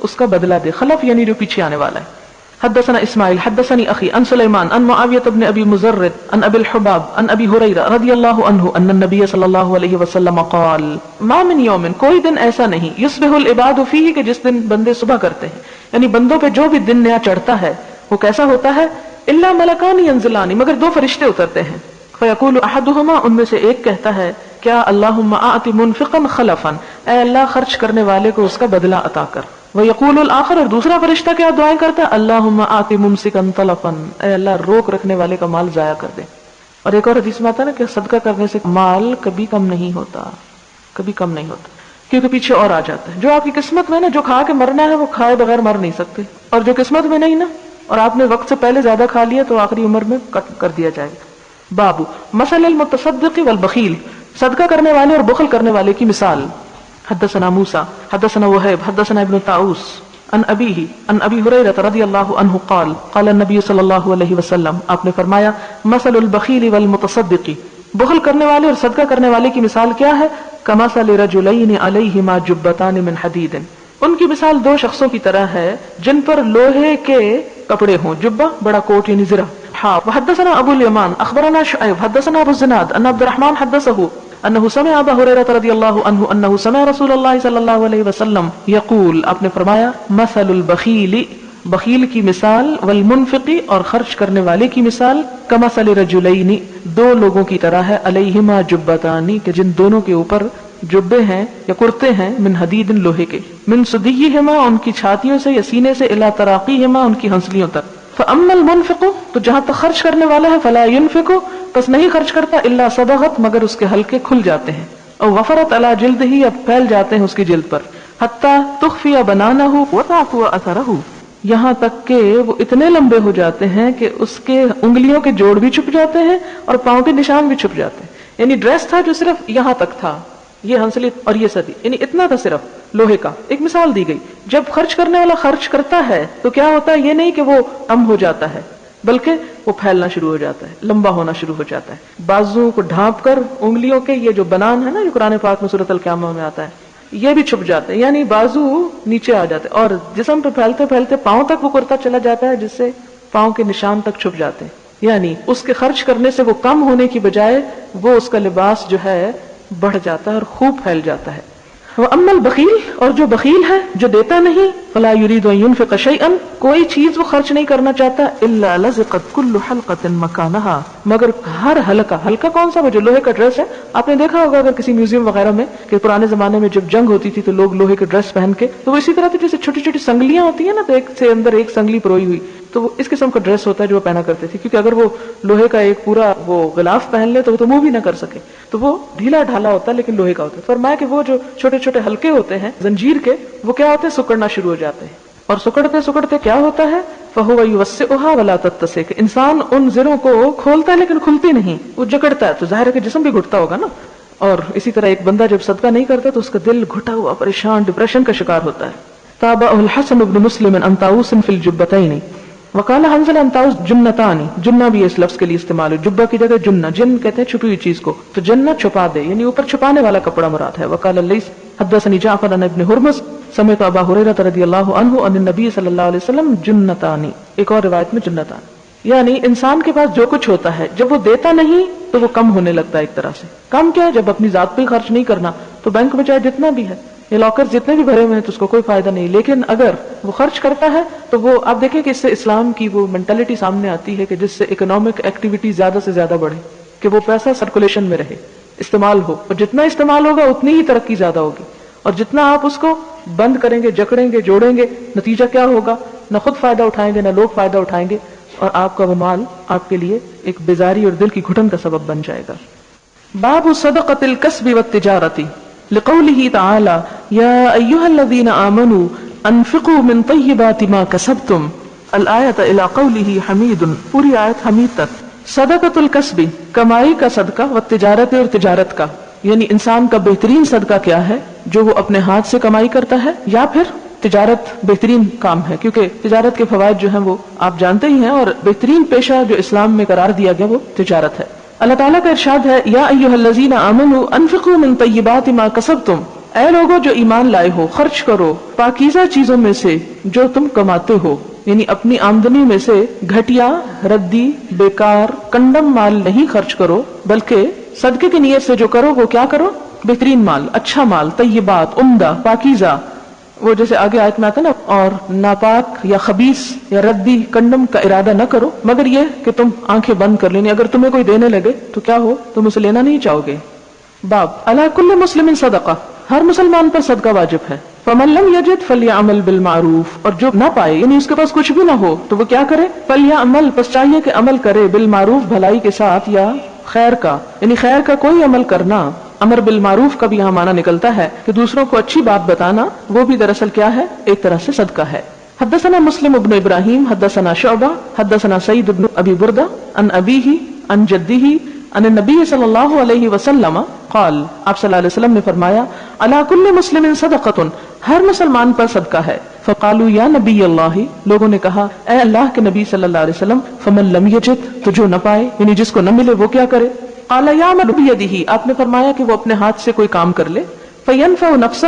اس کا بدلہ دے. خلف یعنی جو پیچھے آنے والا ہے. حدثنا اسماعیل حدثني اخي عن سليمان عن معاوية بن ابي مزرد عن ابي الحباب عن ابي هريرة رضي الله عنه ان النبي صلى الله عليه وسلم قال ما من يوم، کوئی دن ایسا نہیں، يصبح العباد فيه، کہ جس دن بندے صبح کرتے ہیں، یعنی بندوں پہ جو بھی دن نیا چڑھتا ہے وہ کیسا ہوتا ہے، الا ملکان ينزلان، مگر دو فرشتے اترتے ہیں. فيقول احدهما، ان میں سے ایک کہتا ہے کیا اللہم اعط منفقا خلفا، اے اللہ خرچ کرنے والے کو اس کا بدلہ عطا کر. وَيَقُولُ الْآخَرُ، اور دوسرا فرشتہ کیا دعائیں کرتا ہے، اللہم آت ممسکا طلفا، اے اللہ روک رکھنے والے کا مال ضائع کر دے. اور ایک اور حدیث میں آتا ہے نا کہ صدقہ کرنے سے مال کبھی کم نہیں ہوتا، کبھی کم نہیں ہوتا، کیونکہ پیچھے اور آ جاتا ہے. جو آپ کی قسمت میں نا، جو کھا کے مرنا ہے وہ کھائے بغیر مر نہیں سکتے، اور جو قسمت میں نہیں نا، اور آپ نے وقت سے پہلے زیادہ کھا لیا تو آخری عمر میں کٹ کر دیا جائے گا. باب مثل المتصدق والبخیل، صدقہ کرنے والے اور بخل کرنے والے کی مثال. حدثنا موسى حدثنا وهيب حدثنا ابن طاووس عن ابيه عن ابي هريره رضي الله عنه قال قال النبي صلى الله عليه وسلم، آپ نے فرمایا مثل البخيل والمتصدق، بخل کرنے والے اور صدقہ کرنے والے کی مثال کیا ہے، كمثل رجلين عليهما جبتان من حديد، ان کی مثال دو شخصوں کی طرح ہے جن پر لوہے کے کپڑے ہوں، جبہ بڑا کوٹ یعنی زرہ. وحدثنا ابو اليمان اخبرنا شعيب حدثنا ابو الزناد ان عبد الرحمن حدثه انه سمع ابا هريره رضي الله عنه انه سمع رسول الله صلى الله عليه وسلم يقول، آپ نے فرمایا مثل البخیل، بخیل کی مثال، والمنفق، اور خرچ کرنے والے کی مثال، کمثل رجلین، دو لوگوں کی طرح ہے، علیہما جبتان، کہ جن دونوں کے اوپر جبے ہیں یا کرتے ہیں، من حدید، لوہے کے، من صدیہما، ان کی چھاتیوں سے یا سینے سے، الی تراقیہما، ان کی ہنسلیوں تک. فاما المنفق، تو جہاں تک خرچ کرنے والا ہے، فلا ينفق، پس نہیں خرچ کرتا، الا صبغت، مگر اس کے حلقے کھل جاتے ہیں، اور وفرت علی جلدہ، اب پھیل جاتے ہیں اس کی جلد پر، حتی تخفی بنانہ وتعفو اثرہ، یہاں تک کہ وہ اتنے لمبے ہو جاتے ہیں کہ اس کے انگلیوں کے جوڑ بھی چھپ جاتے ہیں اور پاؤں کے نشان بھی چھپ جاتے ہیں. یعنی ڈریس تھا جو صرف یہاں تک تھا، یہ ہنسلی اور یہ صدی، یعنی اتنا تھا صرف لوہے کا. ایک مثال دی گئی، جب خرچ کرنے والا خرچ کرتا ہے تو کیا ہوتا ہے، یہ نہیں کہ وہ کم ہو جاتا ہے، بلکہ وہ پھیلنا شروع ہو جاتا ہے، لمبا ہونا شروع ہو جاتا ہے. بازو کو ڈھانپ کر انگلیوں کے یہ جو بنان ہے نا، جو قرآن پاک میں سورۃ القیامہ میں آتا ہے، یہ بھی چھپ جاتے ہیں، یعنی بازو نیچے آ جاتے ہیں، اور جسم پہ پھیلتے پھیلتے پاؤں تک وہ کرتا چلا جاتا ہے، جس سے پاؤں کے نشان تک چھپ جاتے ہیں. یعنی اس کے خرچ کرنے سے وہ کم ہونے کی بجائے وہ اس کا لباس جو ہے بڑھ جاتا ہے اور خوب پھیل جاتا ہے. وَأَمَّا الْبَخِيلُ، اور جو بخیل ہے، جو دیتا نہیں، فَلَا يُرِيدُ أَن يُنْفِقَ شَيْئًا، کوئی چیز وہ خرچ نہیں کرنا چاہتا، إِلَّا لَزِقَتْ كُلُّ حَلْقَةٍ مَكَانَهَا، مگر ہر حلقہ کون سا، وہ جو لوہے کا ڈریس ہے. آپ نے دیکھا ہوگا اگر کسی میوزیم وغیرہ میں کہ پرانے زمانے میں جب جنگ ہوتی تھی تو لوگ لوہے کے ڈریس پہن کے، تو وہ اسی طرح جیسے چھوٹی چھوٹی سنگلیاں ہوتی ہیں نا، تو ایک سے اندر ایک سنگلی پروئی ہوئی، تو وہ اس قسم کا ڈریس ہوتا ہے جو وہ پہنا کرتے تھے، کیونکہ اگر وہ لوہے کا ایک پورا وہ غلاف پہن لے تو وہ تو منہ بھی نہ کر سکے، تو وہ ڈھیلا ڈھالا ہوتا ہے لیکن لوہے کا ہوتا ہے. فرمایا کہ وہ جو چھوٹے چھوٹے حلقے ہوتے ہیں زنجیر کے، وہ کیا ہوتے ہیں، سکڑنا شروع ہو جاتے ہیں، اور سکڑتے سکڑتے کیا ہوتا ہے، فَهُوَ يُوَسِّعُهَا وَلَا تَتَّسِعُ، کہ انسان ان زروں کو کھولتا ہے لیکن کھلتی نہیں، وہ جکڑتا ہے، تو ظاہر ہے کہ جسم بھی گھٹتا ہوگا نا. اور اسی طرح ایک بندہ جب صدقہ نہیں کرتا تو اس کا دل گھٹا ہوا، پریشان، ڈپریشن کا شکار ہوتا ہے. تابعہ الحسن بن مسلم عن طاووس فی الجبتین، وقال حنظلہ انتاؤس جنتانی، جنہ بھی اس لفظ کے لیے استعمال ہے، جبہ کی جگہ جنہ، جن کہتے ہیں چھپی ہوئی چیز کو، تو جنہ چھپا دے یعنی اوپر چھپانے والا کپڑا مراد ہے. وقال اللیث حدثني جعفر عن ابن ہرمز سمعت ابا ہریرہ رضی اللہ عنہ ان النبی صلی اللہ علیہ وسلم جنتانی، ایک اور روایت میں جنتان. یعنی انسان کے پاس جو کچھ ہوتا ہے جب وہ دیتا نہیں تو وہ کم ہونے لگتا ہے. ایک طرح سے کم کیا ہے، جب اپنی ذات پہ خرچ نہیں کرنا تو بینک میں چاہے جتنا بھی ہے یہ لاکر جتنے بھی بھرے ہوئے ہیں تو اس کو کوئی فائدہ نہیں، لیکن اگر وہ خرچ کرتا ہے تو وہ آپ دیکھیں کہ اس سے اسلام کی وہ مینٹلٹی سامنے آتی ہے کہ جس سے اکنامک ایکٹیویٹی زیادہ سے زیادہ بڑھے، کہ وہ پیسہ سرکولیشن میں رہے، استعمال ہو، اور جتنا استعمال ہوگا اتنی ہی ترقی زیادہ ہوگی. اور جتنا آپ اس کو بند کریں گے، جکڑیں گے، جوڑیں گے، نتیجہ کیا ہوگا؟ نہ خود فائدہ اٹھائیں گے نہ لوگ فائدہ اٹھائیں گے، اور آپ کا وہ مال آپ کے لیے ایک بیزاری اور دل کی گھٹن کا سبب بن جائے گا. باب صدقۃ الکسب والتجارۃ لقوله تعالی یا ایھا الذین آمنوا انفقوا من طیبات ما کسبتم الآیۃ الی قوله حمید، پوری آیت حمید تک. صدقۃ الکسب کمائی کا صدقہ، والتجارت اور تجارت کا، یعنی انسان کا بہترین صدقہ کیا ہے؟ جو وہ اپنے ہاتھ سے کمائی کرتا ہے، یا پھر تجارت بہترین کام ہے، کیونکہ تجارت کے فوائد جو ہیں وہ آپ جانتے ہی ہیں، اور بہترین پیشہ جو اسلام میں قرار دیا گیا وہ تجارت ہے. اللہ تعالیٰ کا ارشاد ہے یا ایھا الذین آمنوا انفقوا من طیبات ما کسبتم، اے لوگو جو ایمان لائے ہو خرچ کرو پاکیزہ چیزوں میں سے جو تم کماتے ہو، یعنی اپنی آمدنی میں سے گھٹیا، ردی، بیکار، کنڈم مال نہیں خرچ کرو، بلکہ صدقے کی نیت سے جو کرو وہ کیا کرو؟ بہترین مال، اچھا مال، طیبات، عمدہ، پاکیزہ. وہ جیسے آگے آیت میں آتا نا، اور ناپاک یا خبیث یا ردی کنڈم کا ارادہ نہ کرو، مگر یہ کہ تم آنکھیں بند کر لینی، اگر تمہیں کوئی دینے لگے تو کیا ہو، تم اسے لینا نہیں چاہو گے. باب علی کل مسلم صدقہ، ہر مسلمان پر صدقہ واجب ہے. فمن لم یجد فلیعمل بالمعروف، اور جو نہ پائے یعنی اس کے پاس کچھ بھی نہ ہو تو وہ کیا کرے؟ فلیعمل، پس چاہیے کہ عمل کرے، بالمعروف، بھلائی کے ساتھ، یا خیر کا، یعنی خیر کا کوئی عمل کرنا. امر بالمعروف کا بھی یہاں معنی نکلتا ہے کہ دوسروں کو اچھی بات بتانا، وہ بھی دراصل کیا ہے؟ ایک طرح سے صدقہ ہے. حدثنا مسلم ابن ابراہیم حدثنا شعبہ حدثنا سعید بن ابی بردہ عن ابیہ عن جدہ عن النبی صلی اللہ علیہ وسلم قال، آپ صلی اللہ علیہ وسلم نے فرمایا علی کل مسلم صدقۃ، ہر مسلمان پر صدقہ ہے. فقالوا یا نبی اللہ، لوگوں نے کہا اے اللہ کے نبی صلی اللہ علیہ وسلم، فمن لم یجد، تو جو نہ پائے یعنی جس کو نہ ملے وہ کیا کرے؟ قال یعمل بیدہ، آپ نے فرمایا کہ وہ اپنے ہاتھ سے کوئی کام کر لے. فینفع نفسہ،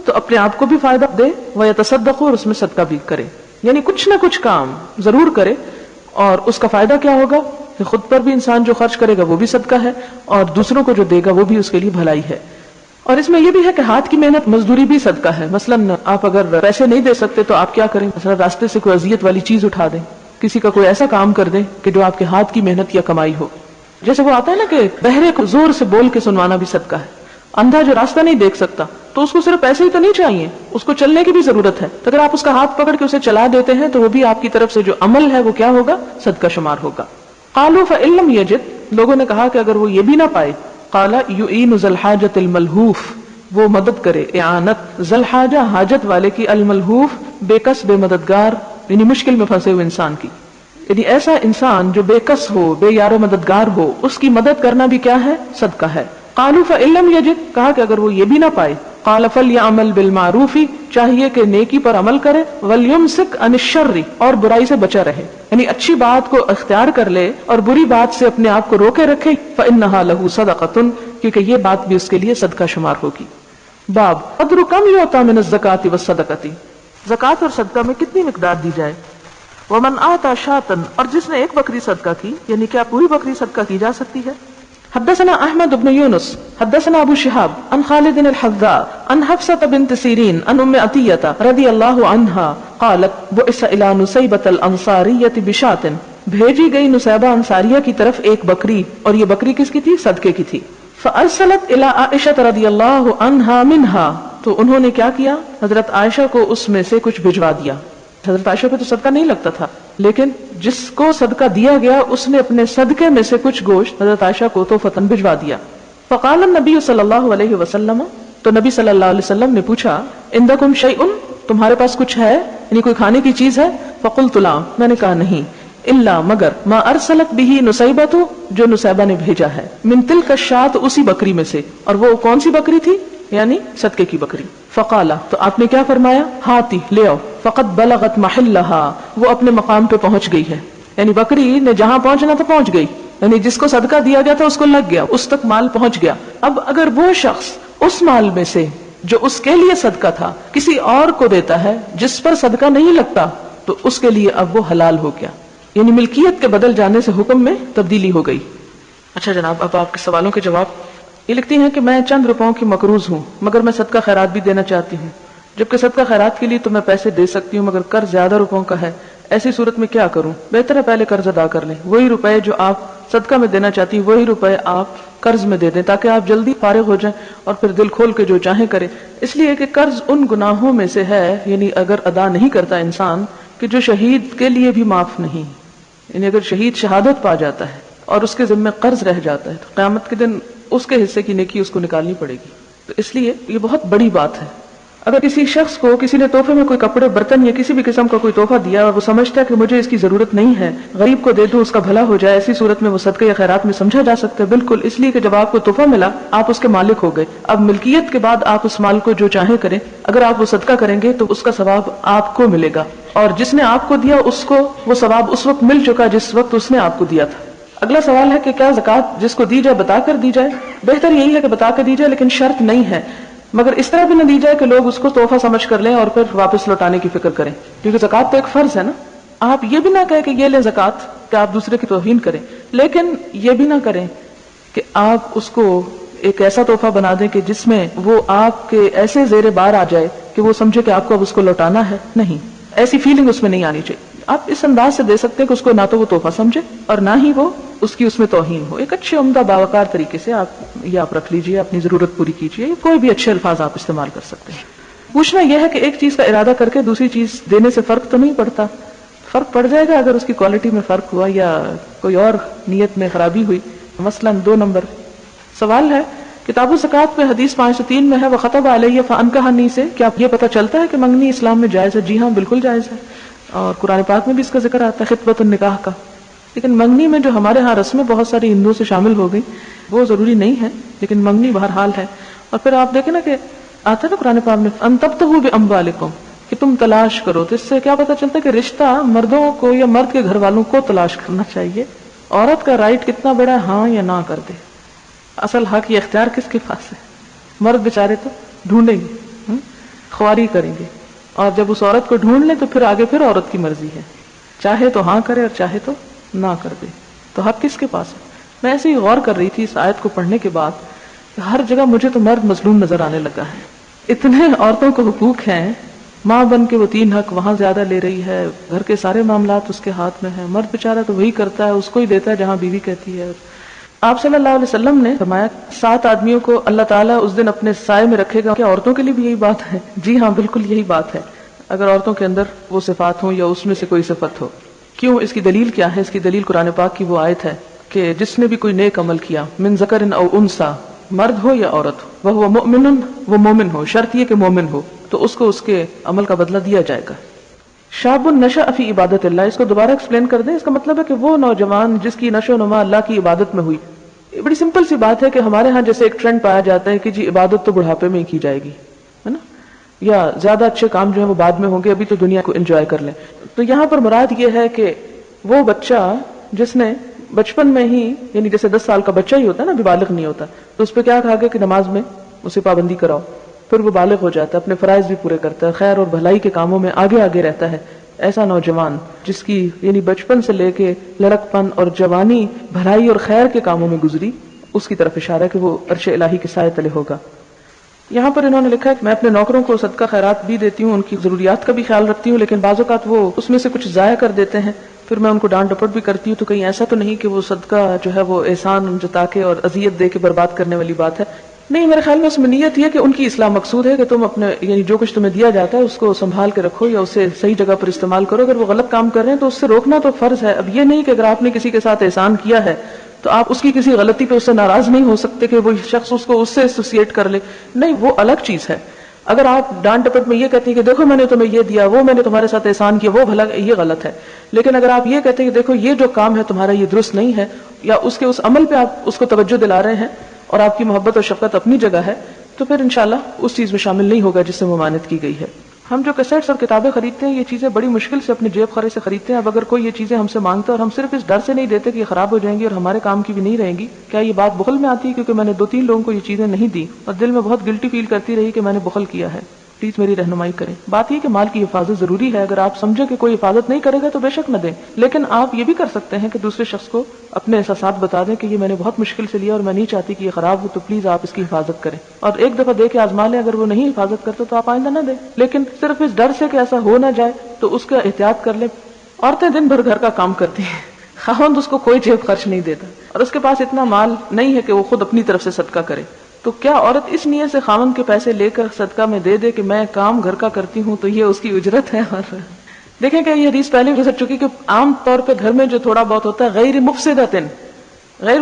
تو اپنے آپ کو بھی فائدہ دے، ویتصدق، اور اس میں صدقہ بھی کرے، یعنی کچھ نہ کچھ کام ضرور کرے. اور اس کا فائدہ کیا ہوگا؟ کہ خود پر بھی انسان جو خرچ کرے گا وہ بھی صدقہ ہے، اور دوسروں کو جو دے گا وہ بھی اس کے لیے بھلائی ہے. اور اس میں یہ بھی ہے کہ ہاتھ کی محنت مزدوری بھی صدقہ ہے. مثلا آپ اگر پیسے نہیں دے سکتے تو آپ کیا کریں؟ مثلا راستے سے کوئی اذیت والی چیز اٹھا دیں، کسی کا کوئی ایسا کام کر دیں کہ جو آپ کے ہاتھ کی محنت یا کمائی ہو. جیسے وہ آتا ہے نا کہ بہرے کو زور سے بول کے سنوانا بھی صدقہ ہے. اندھا جو راستہ نہیں دیکھ سکتا تو اس کو صرف پیسے ہی تو نہیں چاہیے، اس کو چلنے کی بھی ضرورت ہے. تو اگر آپ اس کا ہاتھ پکڑ کے اسے چلا دیتے ہیں تو وہ بھی آپ کی طرف سے جو عمل ہے وہ کیا ہوگا؟ صدقہ شمار ہوگا. قالوا فإن لم يجد، لوگوں نے کہا کہ اگر وہ یہ بھی نہ پائے، قال يعين ذا الحاجة الملهوف، وہ مدد کرے، اعانت ذا الحاجہ، حاجت والے کی، الملہوف، بے کس، بے مددگار، یعنی مشکل میں پھنسے ہوئے انسان کی. یعنی ایسا انسان جو بے کس ہو، بے یار و مددگار ہو، اس کی مدد کرنا بھی کیا ہے؟ صدقہ ہے. قالوا فإن لم يجد، کہا کہ اگر وہ یہ بھی نہ پائے، قال فلیعمل بالمعروف، چاہیے کہ نیکی پر عمل کرے، ولیمسک عن الشر، اور برائی سے بچا رہے، یعنی اچھی بات کو اختیار کر لے اور بری بات سے اپنے آپ کو روکے رکھے. فإنها له صدقۃ، کیونکہ یہ بات بھی اس کے لیے صدقہ شمار ہوگی. باب قدر کم یعطى من الزکاۃ والصدقۃ، زکوٰۃ اور صدقہ میں کتنی مقدار دی جائے. ومن آتا شاطن، اور جس نے ایک بکری صدقہ کی، یعنی کیا پوری بکری صدقہ کی جا سکتی ہے. حدثنا احمد بن یونس حدثنا ابو شہاب عن خالد الحذاء عن حفصة بنت سیرین عن ام عطیہ رضی اللہ عنہا قالت بعث الى نسیبۃ الانصاریۃ بشاۃ، بھیجی گئی نسیبہ انصاریہ کی طرف ایک بکری، اور یہ بکری کس کی تھی؟ صدقے کی تھی. فارسلت الى عائشہ رضی اللہ عنہا منہا، تو انہوں نے کیا کیا؟ حضرت عائشہ کو اس میں سے کچھ بھجوا دیا. حضرت عائشہ پہ تو صدقہ نہیں لگتا تھا، لیکن جس کو صدقہ دیا گیا اس نے اپنے صدقے میں سے کچھ گوشت حضرت عائشہ کو توفتاً بھجوا دیا. فقال النبی صلی اللہ علیہ وسلم، تو نبی صلی اللہ علیہ وسلم نے پوچھا عندکم شیء، تمہارے پاس کچھ ہے، یعنی کوئی کھانے کی چیز ہے؟ فقلت لا، میں نے کہا نہیں، الا مگر ما ارسلت به نسیبۃ، جو نسیبہ نے بھیجا ہے، من تلک الشاۃ، اسی بکری میں سے. اور وہ کون سی بکری تھی؟ یعنی صدقے کی بکری. فقال، تو آپ نے کیا فرمایا؟ ہاتی، لے آؤ. فقد بلغت محلها، وہ اپنے مقام پہ پہنچ گئی ہے، یعنی بکری نے جہاں پہنچنا تھا پہنچ گئی، یعنی جس کو صدقہ دیا گیا تھا اس کو لگ گیا، اس تک مال پہنچ گیا۔ اب اگر وہ شخص اس مال میں سے جو اس کے لیے صدقہ تھا کسی اور کو دیتا ہے جس پر صدقہ نہیں لگتا تو اس کے لیے اب وہ حلال ہو گیا، یعنی ملکیت کے بدل جانے سے حکم میں تبدیلی ہو گئی۔ اچھا جناب، اب آپ کے سوالوں کے جواب۔ یہ لکھتی ہیں کہ میں چند روپوں کی مقروض ہوں مگر میں صدقہ خیرات بھی دینا چاہتی ہوں، جبکہ صدقہ خیرات کے لیے تو میں پیسے دے سکتی ہوں مگر قرض زیادہ روپوں کا ہے، ایسی صورت میں کیا کروں؟ بہتر ہے پہلے قرض ادا کر لیں، وہی روپے جو آپ صدقہ میں دینا چاہتی ہیں وہی روپے آپ قرض میں دے دیں تاکہ آپ جلدی فارغ ہو جائیں اور پھر دل کھول کے جو چاہیں کریں، اس لیے کہ قرض ان گناہوں میں سے ہے، یعنی اگر ادا نہیں کرتا انسان، کہ جو شہید کے لیے بھی معاف نہیں، یعنی اگر شہید شہادت پا جاتا ہے اور اس کے ذمہ قرض رہ جاتا ہے تو قیامت کے دن اس کے حصے کی نیکی اس کو نکالنی پڑے گی، تو اس لیے یہ بہت بڑی بات ہے۔ اگر کسی شخص کو کسی نے تحفے میں کوئی کپڑے، برتن یا کسی بھی قسم کا کوئی تحفہ دیا اور وہ سمجھتا ہے کہ مجھے اس کی ضرورت نہیں ہے، غریب کو دے دوں اس کا بھلا ہو جائے، ایسی صورت میں وہ صدقہ یا خیرات میں سمجھا جا سکتا ہے؟ بالکل، اس لیے کہ جب آپ کو تحفہ ملا آپ اس کے مالک ہو گئے، اب ملکیت کے بعد آپ اس مال کو جو چاہیں کریں، اگر آپ وہ صدقہ کریں گے تو اس کا ثواب آپ کو ملے گا، اور جس نے آپ کو دیا اس کو وہ ثواب اس وقت مل چکا جس وقت اس نے آپ کو دیا تھا۔ اگلا سوال ہے کہ کیا زکوٰۃ جس کو دی جائے بتا کر دی جائے؟ بہتر یہی ہے کہ بتا کر دی جائے، لیکن شرط نہیں ہے، مگر اس طرح بھی نہ دی جائے کہ لوگ اس کو تحفہ سمجھ کر لیں اور پھر واپس لوٹانے کی فکر کریں، کیونکہ زکوٰۃ تو ایک فرض ہے نا۔ آپ یہ بھی نہ کہیں کہ یہ لیں زکوٰۃ کہ آپ دوسرے کی توہین کریں، لیکن یہ بھی نہ کریں کہ آپ اس کو ایک ایسا تحفہ بنا دیں کہ جس میں وہ آپ کے ایسے زیر بار آ جائے کہ وہ سمجھے کہ آپ کو اب اس کو لوٹانا ہے، نہیں، ایسی فیلنگ اس میں نہیں آنی چاہیے۔ آپ اس انداز سے دے سکتے ہیں کہ اس کو نہ تو وہ تحفہ سمجھے اور نہ ہی وہ اس کی اس میں توہین ہو، ایک اچھے عمدہ باوقار طریقے سے آپ رکھ لیجئے، اپنی ضرورت پوری کیجئے، کوئی بھی اچھے الفاظ آپ استعمال کر سکتے ہیں۔ پوچھنا یہ ہے کہ ایک چیز کا ارادہ کر کے دوسری چیز دینے سے فرق تو نہیں پڑتا؟ فرق پڑ جائے گا اگر اس کی کوالٹی میں فرق ہوا یا کوئی اور نیت میں خرابی ہوئی۔ مثلا 2 نمبر سوال ہے، کتاب الزکوٰۃ میں حدیث 503 میں ہے وَخَطَبَ عَلَيَّ فَأَنْكَحَنِي سے، کیا یہ پتہ چلتا ہے کہ منگنی اسلام میں جائز ہے؟ جی ہاں، بالکل جائز ہے، اور قرآن پاک میں بھی اس کا ذکر آتا ہے خطبۃ النکاح کا۔ لیکن منگنی میں جو ہمارے ہاں رسمیں بہت ساری ہندوؤں سے شامل ہو گئی وہ ضروری نہیں ہے، لیکن منگنی بہرحال ہے۔ اور پھر آپ دیکھیں نا کہ آتا ہے نا قرآن پاک میں ان تبتغوا باموالکم، کہ تم تلاش کرو، تو اس سے کیا پتہ چلتا ہے کہ رشتہ مردوں کو یا مرد کے گھر والوں کو تلاش کرنا چاہیے۔ عورت کا رائٹ کتنا بڑا ہے، ہاں یا نہ کر دے، اصل حق یا اختیار کس کے پاس ہے؟ مرد بیچارے تو ڈھونڈیں گے، خواری کریں گے، اور جب اس عورت کو ڈھونڈ لیں تو پھر آگے پھر عورت کی مرضی ہے، چاہے تو ہاں کرے اور چاہے تو نہ کر دے، تو حق کس کے پاس ہے؟ میں ایسے ہی غور کر رہی تھی اس آیت کو پڑھنے کے بعد، ہر جگہ مجھے تو مرد مظلوم نظر آنے لگا ہے، اتنے عورتوں کو حقوق ہیں، ماں بن کے وہ 3 حق وہاں زیادہ لے رہی ہے، گھر کے سارے معاملات اس کے ہاتھ میں ہیں، مرد بیچارہ تو وہی کرتا ہے، اس کو ہی دیتا ہے جہاں بیوی کہتی ہے۔ آپ صلی اللہ علیہ وسلم نے فرمایا 7 آدمیوں کو اللہ تعالیٰ اس دن اپنے سائے میں رکھے گا، کیا عورتوں کے لیے بھی یہی بات ہے؟ جی ہاں، بالکل یہی بات ہے، اگر عورتوں کے اندر وہ صفات ہوں یا اس میں سے کوئی صفت ہو۔ کیوں؟ اس کی دلیل کیا ہے؟ اس کی دلیل قرآن پاک کی وہ آیت ہے کہ جس نے بھی کوئی نیک عمل کیا، من ذکر او انثی، مرد ہو یا عورت ہو، وہو مؤمن، وہ مومن ہو، شرط یہ کہ مومن ہو، تو اس کو اس کے عمل کا بدلہ دیا جائے گا۔ شاب نشأ فی عبادت اللہ، اس کو دوبارہ ایکسپلین کر دیں، اس کا مطلب ہے کہ وہ نوجوان جس کی نشو و نما اللہ کی عبادت میں ہوئی۔ بڑی سمپل سی بات ہے کہ ہمارے ہاں جیسے ایک ٹرینڈ پایا جاتا ہے کہ جی عبادت تو بڑھاپے میں ہی کی جائے گی، ہے نا، یا زیادہ اچھے کام جو ہیں وہ بعد میں ہوں گے، ابھی تو دنیا کو انجوائے کر لیں۔ تو یہاں پر مراد یہ ہے کہ وہ بچہ جس نے بچپن میں ہی، یعنی جیسے 10 سال کا بچہ ہی ہوتا ہے نا، ابھی بالغ نہیں ہوتا، تو اس پہ کیا کہا گیا کہ نماز میں اسے پابندی کراؤ، پھر وہ بالغ ہو جاتا ہے، اپنے فرائض بھی پورے کرتا ہے، خیر اور بھلائی کے کاموں میں آگے آگے رہتا ہے۔ ایسا نوجوان جس کی یعنی بچپن سے لے کے لڑکپن اور جوانی بھلائی اور خیر کے کاموں میں گزری، اس کی طرف اشارہ ہے کہ وہ عرش الہی کے سائے تلے ہوگا۔ یہاں پر انہوں نے لکھا ہے کہ میں اپنے نوکروں کو صدقہ خیرات بھی دیتی ہوں، ان کی ضروریات کا بھی خیال رکھتی ہوں، لیکن بعض اوقات وہ اس میں سے کچھ ضائع کر دیتے ہیں، پھر میں ان کو ڈانٹ ڈپٹ بھی کرتی ہوں، تو کہیں ایسا تو نہیں کہ وہ صدقہ جو ہے وہ احسان جتا کے اور اذیت دے کے برباد کرنے والی بات ہے؟ نہیں، میرے خیال میں اس میں نیت یہ کہ ان کی اصلاح مقصود ہے کہ تم اپنے یعنی جو کچھ تمہیں دیا جاتا ہے اس کو سنبھال کے رکھو یا اسے صحیح جگہ پر استعمال کرو، اگر وہ غلط کام کر رہے ہیں تو اس سے روکنا تو فرض ہے۔ اب یہ نہیں کہ اگر آپ نے کسی کے ساتھ احسان کیا ہے تو آپ اس کی کسی غلطی پہ اس سے ناراض نہیں ہو سکتے کہ وہ شخص اس کو اس سے ایسوسیٹ کر لے، نہیں، وہ الگ چیز ہے۔ اگر آپ ڈانٹ ڈپٹ میں یہ کہتے ہیں کہ دیکھو میں نے تمہیں یہ دیا، وہ میں نے تمہارے ساتھ احسان کیا، وہ بھلا، یہ غلط ہے۔ لیکن اگر آپ یہ کہتے ہیں کہ دیکھو یہ جو کام ہے تمہارا یہ درست نہیں ہے، یا اس کے اس عمل پہ آپ اس کو توجہ دلا رہے ہیں اور آپ کی محبت اور شفقت اپنی جگہ ہے، تو پھر انشاءاللہ اس چیز میں شامل نہیں ہوگا جس سے ممانعت کی گئی ہے۔ ہم جو کیسٹس اور کتابیں خریدتے ہیں یہ چیزیں بڑی مشکل سے اپنے جیب خرچ سے خریدتے ہیں. اب اگر کوئی یہ چیزیں ہم سے مانگتا ہے اور ہم صرف اس ڈر سے نہیں دیتے کہ یہ خراب ہو جائیں گی اور ہمارے کام کی بھی نہیں رہیں گی, کیا یہ بات بخل میں آتی ہے کیونکہ میں نے 2-3 لوگوں کو یہ چیزیں نہیں دی اور دل میں بہت گلٹی فیل کرتی رہی کہ میں نے بخل کیا ہے؟ پلیز میری رہنمائی کریں. بات یہ کہ مال کی حفاظت ضروری ہے. اگر آپ سمجھیں کہ کوئی حفاظت نہیں کرے گا تو بے شک نہ دیں, لیکن آپ یہ بھی کر سکتے ہیں کہ دوسرے شخص کو اپنے احساسات بتا دیں کہ یہ میں نے بہت مشکل سے لیا اور میں نہیں چاہتی کہ یہ خراب ہو, تو پلیز آپ اس کی حفاظت کریں. اور ایک دفعہ دے کے آزما لیں, اگر وہ نہیں حفاظت کرتا تو آپ آئندہ نہ دیں, لیکن صرف اس ڈر سے کہ ایسا ہو نہ جائے تو اس کا احتیاط کر لیں. عورتیں دن بھر گھر کا کام کرتی ہیں, خاوند اس کو کوئی جیب خرچ نہیں دیتا اور اس کے پاس اتنا مال نہیں ہے کہ وہ خود اپنی طرف سے صدقہ کرے, تو کیا عورت اس نیت سے خاوند کے پیسے لے کر صدقہ میں دے دے کہ میں کام گھر کا کرتی ہوں تو یہ اس کی اجرت ہے؟ اور دیکھیں کہ یہ حدیث پہلے گزر چکی کہ عام طور پہ گھر میں جو تھوڑا بہت ہوتا ہے غیر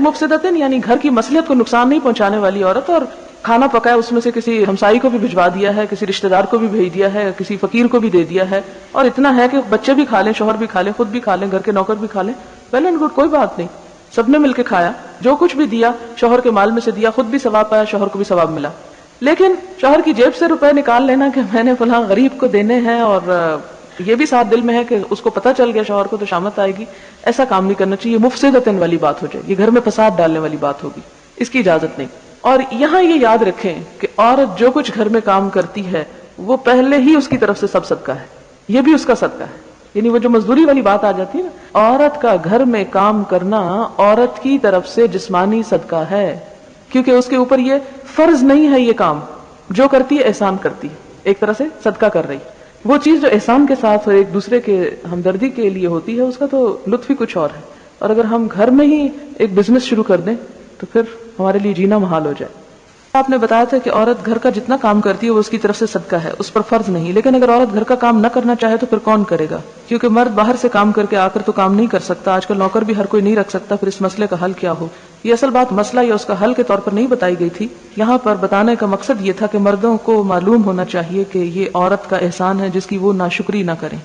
مفسدتن یعنی گھر کی مصلحت کو نقصان نہیں پہنچانے والی عورت, اور کھانا پکایا اس میں سے کسی ہمسائی کو بھی بھجوا دیا ہے, کسی رشتہ دار کو بھی بھیج دیا ہے, کسی فقیر کو بھی دے دیا ہے, اور اتنا ہے کہ بچے بھی کھا لیں, شوہر بھی کھا لیں, خود بھی کھا لیں, گھر کے نوکر بھی کھا لیں, ویل اینڈ گڈ, کوئی بات نہیں, سب نے مل کے کھایا, جو کچھ بھی دیا شوہر کے مال میں سے دیا, خود بھی ثواب پایا, شوہر کو بھی ثواب ملا. لیکن شوہر کی جیب سے روپے نکال لینا کہ میں نے فلاں غریب کو دینے ہیں اور یہ بھی ساتھ دل میں ہے کہ اس کو پتہ چل گیا شوہر کو تو شامت آئے گی, ایسا کام نہیں کرنا چاہیے. مفسدتن والی بات ہو جائے, یہ گھر میں فساد ڈالنے والی بات ہوگی, اس کی اجازت نہیں. اور یہاں یہ یاد رکھیں کہ عورت جو کچھ گھر میں کام کرتی ہے وہ پہلے ہی اس کی طرف سے سب صدقہ ہے, یہ بھی اس کا صدقہ ہے. یعنی وہ جو مزدوری والی بات آ جاتی ہے نا, عورت کا گھر میں کام کرنا عورت کی طرف سے جسمانی صدقہ ہے, کیونکہ اس کے اوپر یہ فرض نہیں ہے, یہ کام جو کرتی ہے احسان کرتی ہے, ایک طرح سے صدقہ کر رہی. وہ چیز جو احسان کے ساتھ اور ایک دوسرے کے ہمدردی کے لیے ہوتی ہے اس کا تو لطف ہی کچھ اور ہے. اور اگر ہم گھر میں ہی ایک بزنس شروع کر دیں تو پھر ہمارے لیے جینا محال ہو جائے. آپ نے بتایا تھا کہ عورت گھر کا جتنا کام کرتی ہے وہ اس کی طرف سے صدقہ ہے, اس پر فرض نہیں. لیکن اگر عورت گھر کا کام نہ کرنا چاہے تو پھر کون کرے گا؟ کیونکہ مرد باہر سے کام کر کے آ کر تو کام نہیں کر سکتا, آج کل نوکر بھی ہر کوئی نہیں رکھ سکتا. پھر اس مسئلے کا حل کیا ہو؟ یہ اصل بات مسئلہ یا اس کا حل کے طور پر نہیں بتائی گئی تھی. یہاں پر بتانے کا مقصد یہ تھا کہ مردوں کو معلوم ہونا چاہیے کہ یہ عورت کا احسان ہے جس کی وہ ناشکری نہ کریں.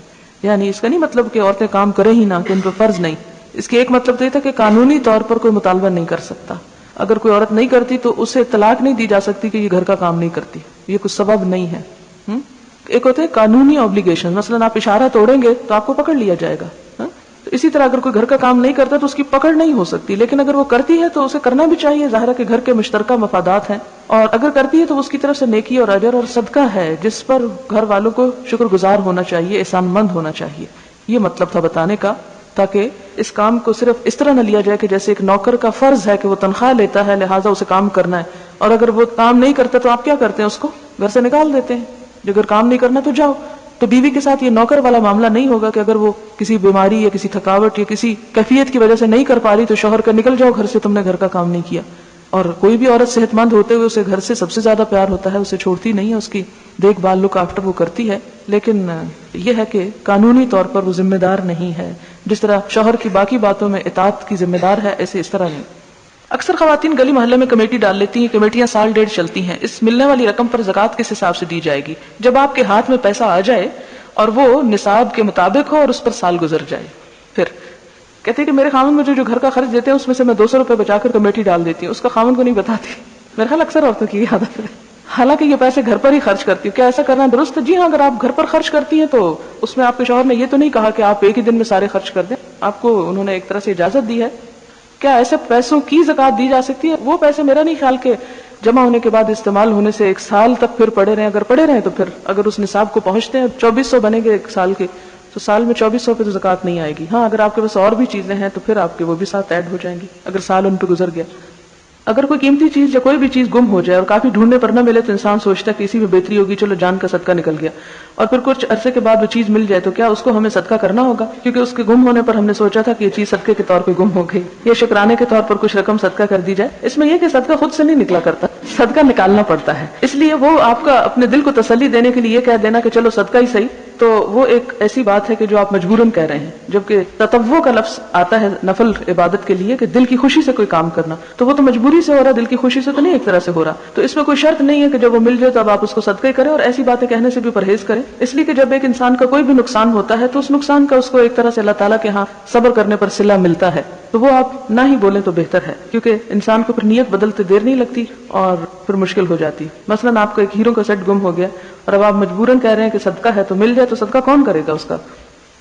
یعنی اس کا نہیں مطلب کہ عورتیں کام کریں ہی نہ, کہ ان پر فرض نہیں. اس کے ایک مطلب تو یہ تھا کہ قانونی طور پر کوئی مطالبہ نہیں کر سکتا. اگر کوئی عورت نہیں کرتی تو اسے طلاق نہیں دی جا سکتی کہ یہ گھر کا کام نہیں کرتی, یہ کوئی سبب نہیں ہے. ایک ہوتے ہیں قانونی اوبلیگیشن, مثلا آپ اشارہ توڑیں گے تو آپ کو پکڑ لیا جائے گا. تو اسی طرح اگر کوئی گھر کا کام نہیں کرتا تو اس کی پکڑ نہیں ہو سکتی, لیکن اگر وہ کرتی ہے تو اسے کرنا بھی چاہیے. ظاہر ہے کہ گھر کے مشترکہ مفادات ہیں, اور اگر کرتی ہے تو اس کی طرف سے نیکی اور اجر اور صدقہ ہے جس پر گھر والوں کو شکر گزار ہونا چاہیے, احسان مند ہونا چاہیے. یہ مطلب تھا بتانے کا, تاکہ اس کام کو صرف اس طرح نہ لیا جائے کہ جیسے ایک نوکر کا فرض ہے کہ وہ تنخواہ لیتا ہے لہٰذا اسے کام کرنا ہے, اور اگر وہ کام نہیں کرتا تو آپ کیا کرتے ہیں, اس کو گھر سے نکال دیتے ہیں. جو اگر کام نہیں کرنا تو جاؤ. تو بیوی کے ساتھ یہ نوکر والا معاملہ نہیں ہوگا کہ اگر وہ کسی بیماری یا کسی تھکاوٹ یا کسی کیفیت کی وجہ سے نہیں کر پا رہی تو شوہر کا نکل جاؤ گھر سے, تم نے گھر کا کام نہیں کیا. اور کوئی بھی عورت صحت مند ہوتے ہوئے اسے گھر سے سب سے زیادہ پیار ہوتا ہے, اسے چھوڑتی نہیں ہے, اس کی دیکھ بھال لک آفٹر وہ کرتی ہے. لیکن یہ ہے کہ قانونی طور پر وہ ذمہ دار نہیں ہے. جس طرح شوہر کی باقی باتوں میں اطاعت کی ذمہ دار ہے, ایسے اس طرح نہیں. اکثر خواتین گلی محلے میں کمیٹی ڈال لیتی ہیں, کمیٹیاں سال ڈیڑھ چلتی ہیں. اس ملنے والی رقم پر زکوٰۃ کس حساب سے دی جائے گی؟ جب آپ کے ہاتھ میں پیسہ آ جائے اور وہ نصاب کے مطابق ہو اور اس پر سال گزر جائے. پھر کہتے ہیں کہ میرے خاوند مجھے جو گھر کا خرچ دیتے ہیں اس میں سے میں 200 روپے بچا کر کمیٹی ڈال دیتی ہوں, اس کا خاوند کو نہیں بتاتی. میرے خیال اکثر عورتوں کی عادت ہے, حالانکہ یہ پیسے گھر پر ہی خرچ کرتی ہوں. کیا ایسا کرنا درست ہے؟ جی ہاں, اگر آپ گھر پر خرچ کرتی ہیں تو اس میں آپ کے شوہر نے یہ تو نہیں کہا کہ آپ ایک ہی دن میں سارے خرچ کر دیں, آپ کو انہوں نے ایک طرح سے اجازت دی ہے. کیا ایسے پیسوں کی زکوٰۃ دی جا سکتی ہے؟ وہ پیسے میرا نہیں خیال کہ جمع ہونے کے بعد استعمال ہونے سے 1 سال تک پھر پڑے رہیں. اگر پڑے رہیں تو پھر اگر اس نصاب کو پہنچتے ہیں 2400 بنے گے 1 سال کے, تو سال میں 2400 پہ تو زکوٰۃ نہیں آئے گی. ہاں, اگر آپ کے پاس اور بھی چیزیں ہیں تو پھر آپ کے وہ بھی ساتھ ایڈ ہو جائیں گی اگر سال ان پہ گزر گیا. اگر کوئی قیمتی چیز یا کوئی بھی چیز گم ہو جائے اور کافی ڈھونڈنے پر نہ ملے تو انسان سوچتا ہے کہ اسی میں بہتری ہوگی, چلو جان کا صدقہ نکل گیا, اور پھر کچھ عرصے کے بعد وہ چیز مل جائے تو کیا اس کو ہمیں صدقہ کرنا ہوگا؟ کیونکہ اس کے گم ہونے پر ہم نے سوچا تھا کہ یہ چیز صدقے کے طور پہ گم ہو گئی, یا شکرانے کے طور پر کچھ رقم صدقہ کر دی جائے. اس میں یہ کہ صدقہ خود سے نہیں نکلا کرتا, صدقہ نکالنا پڑتا ہے. اس لیے وہ آپ کا اپنے دل کو تسلی دینے کے لیے یہ کہہ دینا کہ چلو صدقہ ہی صحیح, تو وہ ایک ایسی بات ہے کہ جو آپ مجبوراً کہہ رہے ہیں. جبکہ تطوع کا لفظ آتا ہے نفل عبادت کے لیے کہ دل کی خوشی سے کوئی کام کرنا, تو وہ تو مجبوری سے ہو رہا, دل کی خوشی سے تو نہیں ایک طرح سے ہو رہا. تو اس میں کوئی شرط نہیں ہے کہ جب وہ مل جائے تو اب آپ اس کو صدقہ کریں, اور ایسی باتیں کہنے سے بھی پرہیز کریں. اس لیے کہ جب ایک انسان کا کوئی بھی نقصان ہوتا ہے تو اس نقصان کا اس کو ایک طرح سے اللہ تعالیٰ کے ہاں صبر کرنے پر صلہ ملتا ہے. تو وہ آپ نہ ہی بولیں تو بہتر ہے، کیونکہ انسان کو پھر نیت بدلتے دیر نہیں لگتی اور پھر مشکل ہو جاتی. مثلا آپ کو ایک ہیرو کا سیٹ گم ہو گیا اور اب آپ مجبوراً کہہ رہے ہیں کہ صدقہ ہے تو مل جائے، تو صدقہ کون کرے گا اس کا؟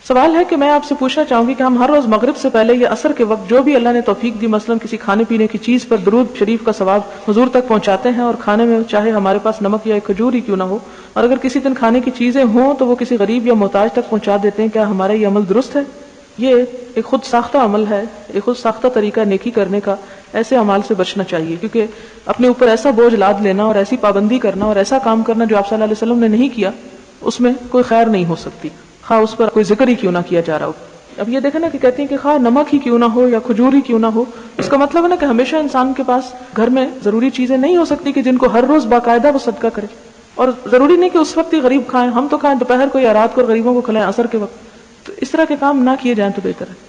سوال ہے کہ میں آپ سے پوچھنا چاہوں گی کہ ہم ہر روز مغرب سے پہلے یا عصر کے وقت جو بھی اللہ نے توفیق دی، مثلا کسی کھانے پینے کی چیز پر درود شریف کا ثواب حضور تک پہنچاتے ہیں، اور کھانے میں چاہے ہمارے پاس نمک یا ایک کھجور ہی کیوں نہ ہو، اور اگر کسی دن کھانے کی چیزیں ہوں تو وہ کسی غریب یا محتاج تک پہنچا دیتے ہیں، کیا ہمارا یہ عمل درست ہے؟ یہ ایک خود ساختہ عمل ہے، ایک خود ساختہ طریقہ نیکی کرنے کا. ایسے اعمال سے بچنا چاہیے، کیونکہ اپنے اوپر ایسا بوجھ لاد لینا اور ایسی پابندی کرنا اور ایسا کام کرنا جو آپ صلی اللہ علیہ وسلم نے نہیں کیا، اس میں کوئی خیر نہیں ہو سکتی، خواہ اس پر کوئی ذکر ہی کیوں نہ کیا جا رہا ہو. اب یہ دیکھیں نا کہ کہتے ہیں کہ خواہ نمک ہی کیوں نہ ہو یا کھجور ہی کیوں نہ ہو، اس کا مطلب ہے نا کہ ہمیشہ انسان کے پاس گھر میں ضروری چیزیں نہیں ہو سکتی کہ جن کو ہر روز باقاعدہ وہ صدقہ کرے. اور ضروری نہیں کہ اس وقت ہی غریب کھائیں، ہم تو کھائیں دوپہر کو یا رات کو، غریبوں کو کھلائیں عصر کے وقت. تو اس طرح کے کام نہ کیے جائیں تو بہتر ہے.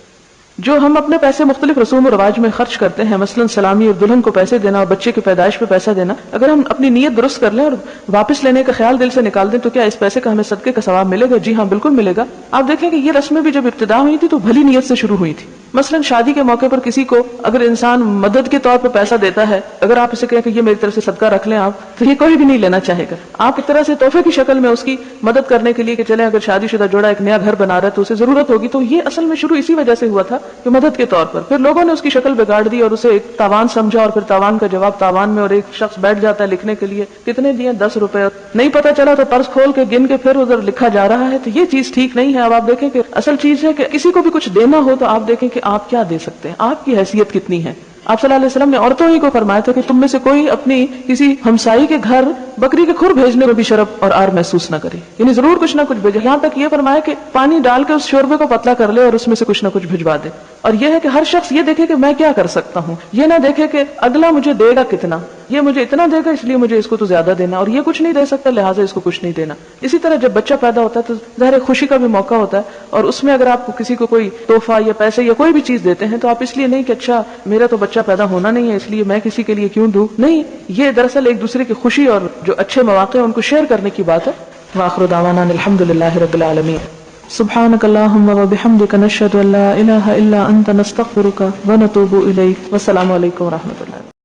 جو ہم اپنے پیسے مختلف رسوم و رواج میں خرچ کرتے ہیں، مثلا سلامی اور دلہن کو پیسے دینا اور بچے کی پیدائش پہ پیسہ دینا، اگر ہم اپنی نیت درست کر لیں اور واپس لینے کا خیال دل سے نکال دیں تو کیا اس پیسے کا ہمیں صدقے کا ثواب ملے گا؟ جی ہاں، بالکل ملے گا. آپ دیکھیں کہ یہ رسمیں بھی جب ابتدا ہوئی تھی تو بھلی نیت سے شروع ہوئی تھی. مثلا شادی کے موقع پر کسی کو اگر انسان مدد کے طور پر پیسہ دیتا ہے، اگر آپ اسے کہیں کہ یہ میری طرف سے صدقہ رکھ لیں آپ، تو یہ کوئی بھی نہیں لینا چاہے گا. آپ ایک طرح سے تحفے کی شکل میں اس کی مدد کرنے کے لیے کہ چلیں اگر شادی شدہ جوڑا ایک نیا گھر بنا رہا ہے تو اسے ضرورت ہوگی، تو یہ اصل میں شروع اسی وجہ سے ہوا تھا کہ مدد کے طور پر. پھر لوگوں نے اس کی شکل بگاڑ دی اور اسے ایک تاوان سمجھا، اور پھر تاوان کا جواب تاوان میں، اور ایک شخص بیٹھ جاتا ہے لکھنے کے لیے کتنے دیے 10 روپے، نہیں پتہ چلا تو پرس کھول کے گن کے پھر ادھر لکھا جا رہا ہے. تو یہ چیز ٹھیک نہیں ہے. اب آپ دیکھیں کہ اصل چیز ہے کہ کسی کو بھی کچھ دینا ہو تو آپ دیکھیں کہ آپ کیا دے سکتے ہیں، آپ کی حیثیت کتنی ہے. آپ صلی اللہ علیہ وسلم نے عورتوں ہی کو فرمایا تھا کہ تم میں سے کوئی اپنی کسی ہمسائی کے گھر بکری کے کھر بھیجنے میں بھی شرف اور آر محسوس نہ کرے، یعنی ضرور کچھ نہ کچھ بھیجے. یہاں تک یہ فرمایا کہ پانی ڈال کے اس شوربے کو پتلا کر لے اور اس میں سے کچھ نہ کچھ بھجوا دے. اور یہ ہے کہ ہر شخص یہ دیکھے کہ میں کیا کر سکتا ہوں، یہ نہ دیکھے کہ اگلا مجھے دے گا کتنا، یہ مجھے اتنا دے گا اس لیے مجھے اس کو تو زیادہ دینا، اور یہ کچھ نہیں دے سکتا لہٰذا اس کو کچھ نہیں دینا. اسی طرح جب بچہ پیدا ہوتا ہے تو ظاہر خوشی کا بھی موقع ہوتا ہے، اور اس میں اگر آپ کسی کو کوئی تحفہ یا پیسے یا کوئی بھی چیز دیتے ہیں تو آپ اس لیے نہیں کہ اچھا میرا تو بچہ پیدا ہونا نہیں ہے اس لیے میں کسی کے لیے کیوں دوں، نہیں، یہ دراصل ایک دوسرے کی خوشی اور جو اچھے مواقع ہیں ان کو شیئر کرنے کی بات ہے. وآخر دعوانا الحمدللہ رب العالمین. سبحانک اللہم وبحمدک نشہد ان لا الہ الا انت نستغفرک ونتوب الیک. والسلام علیکم ورحمۃ اللہ.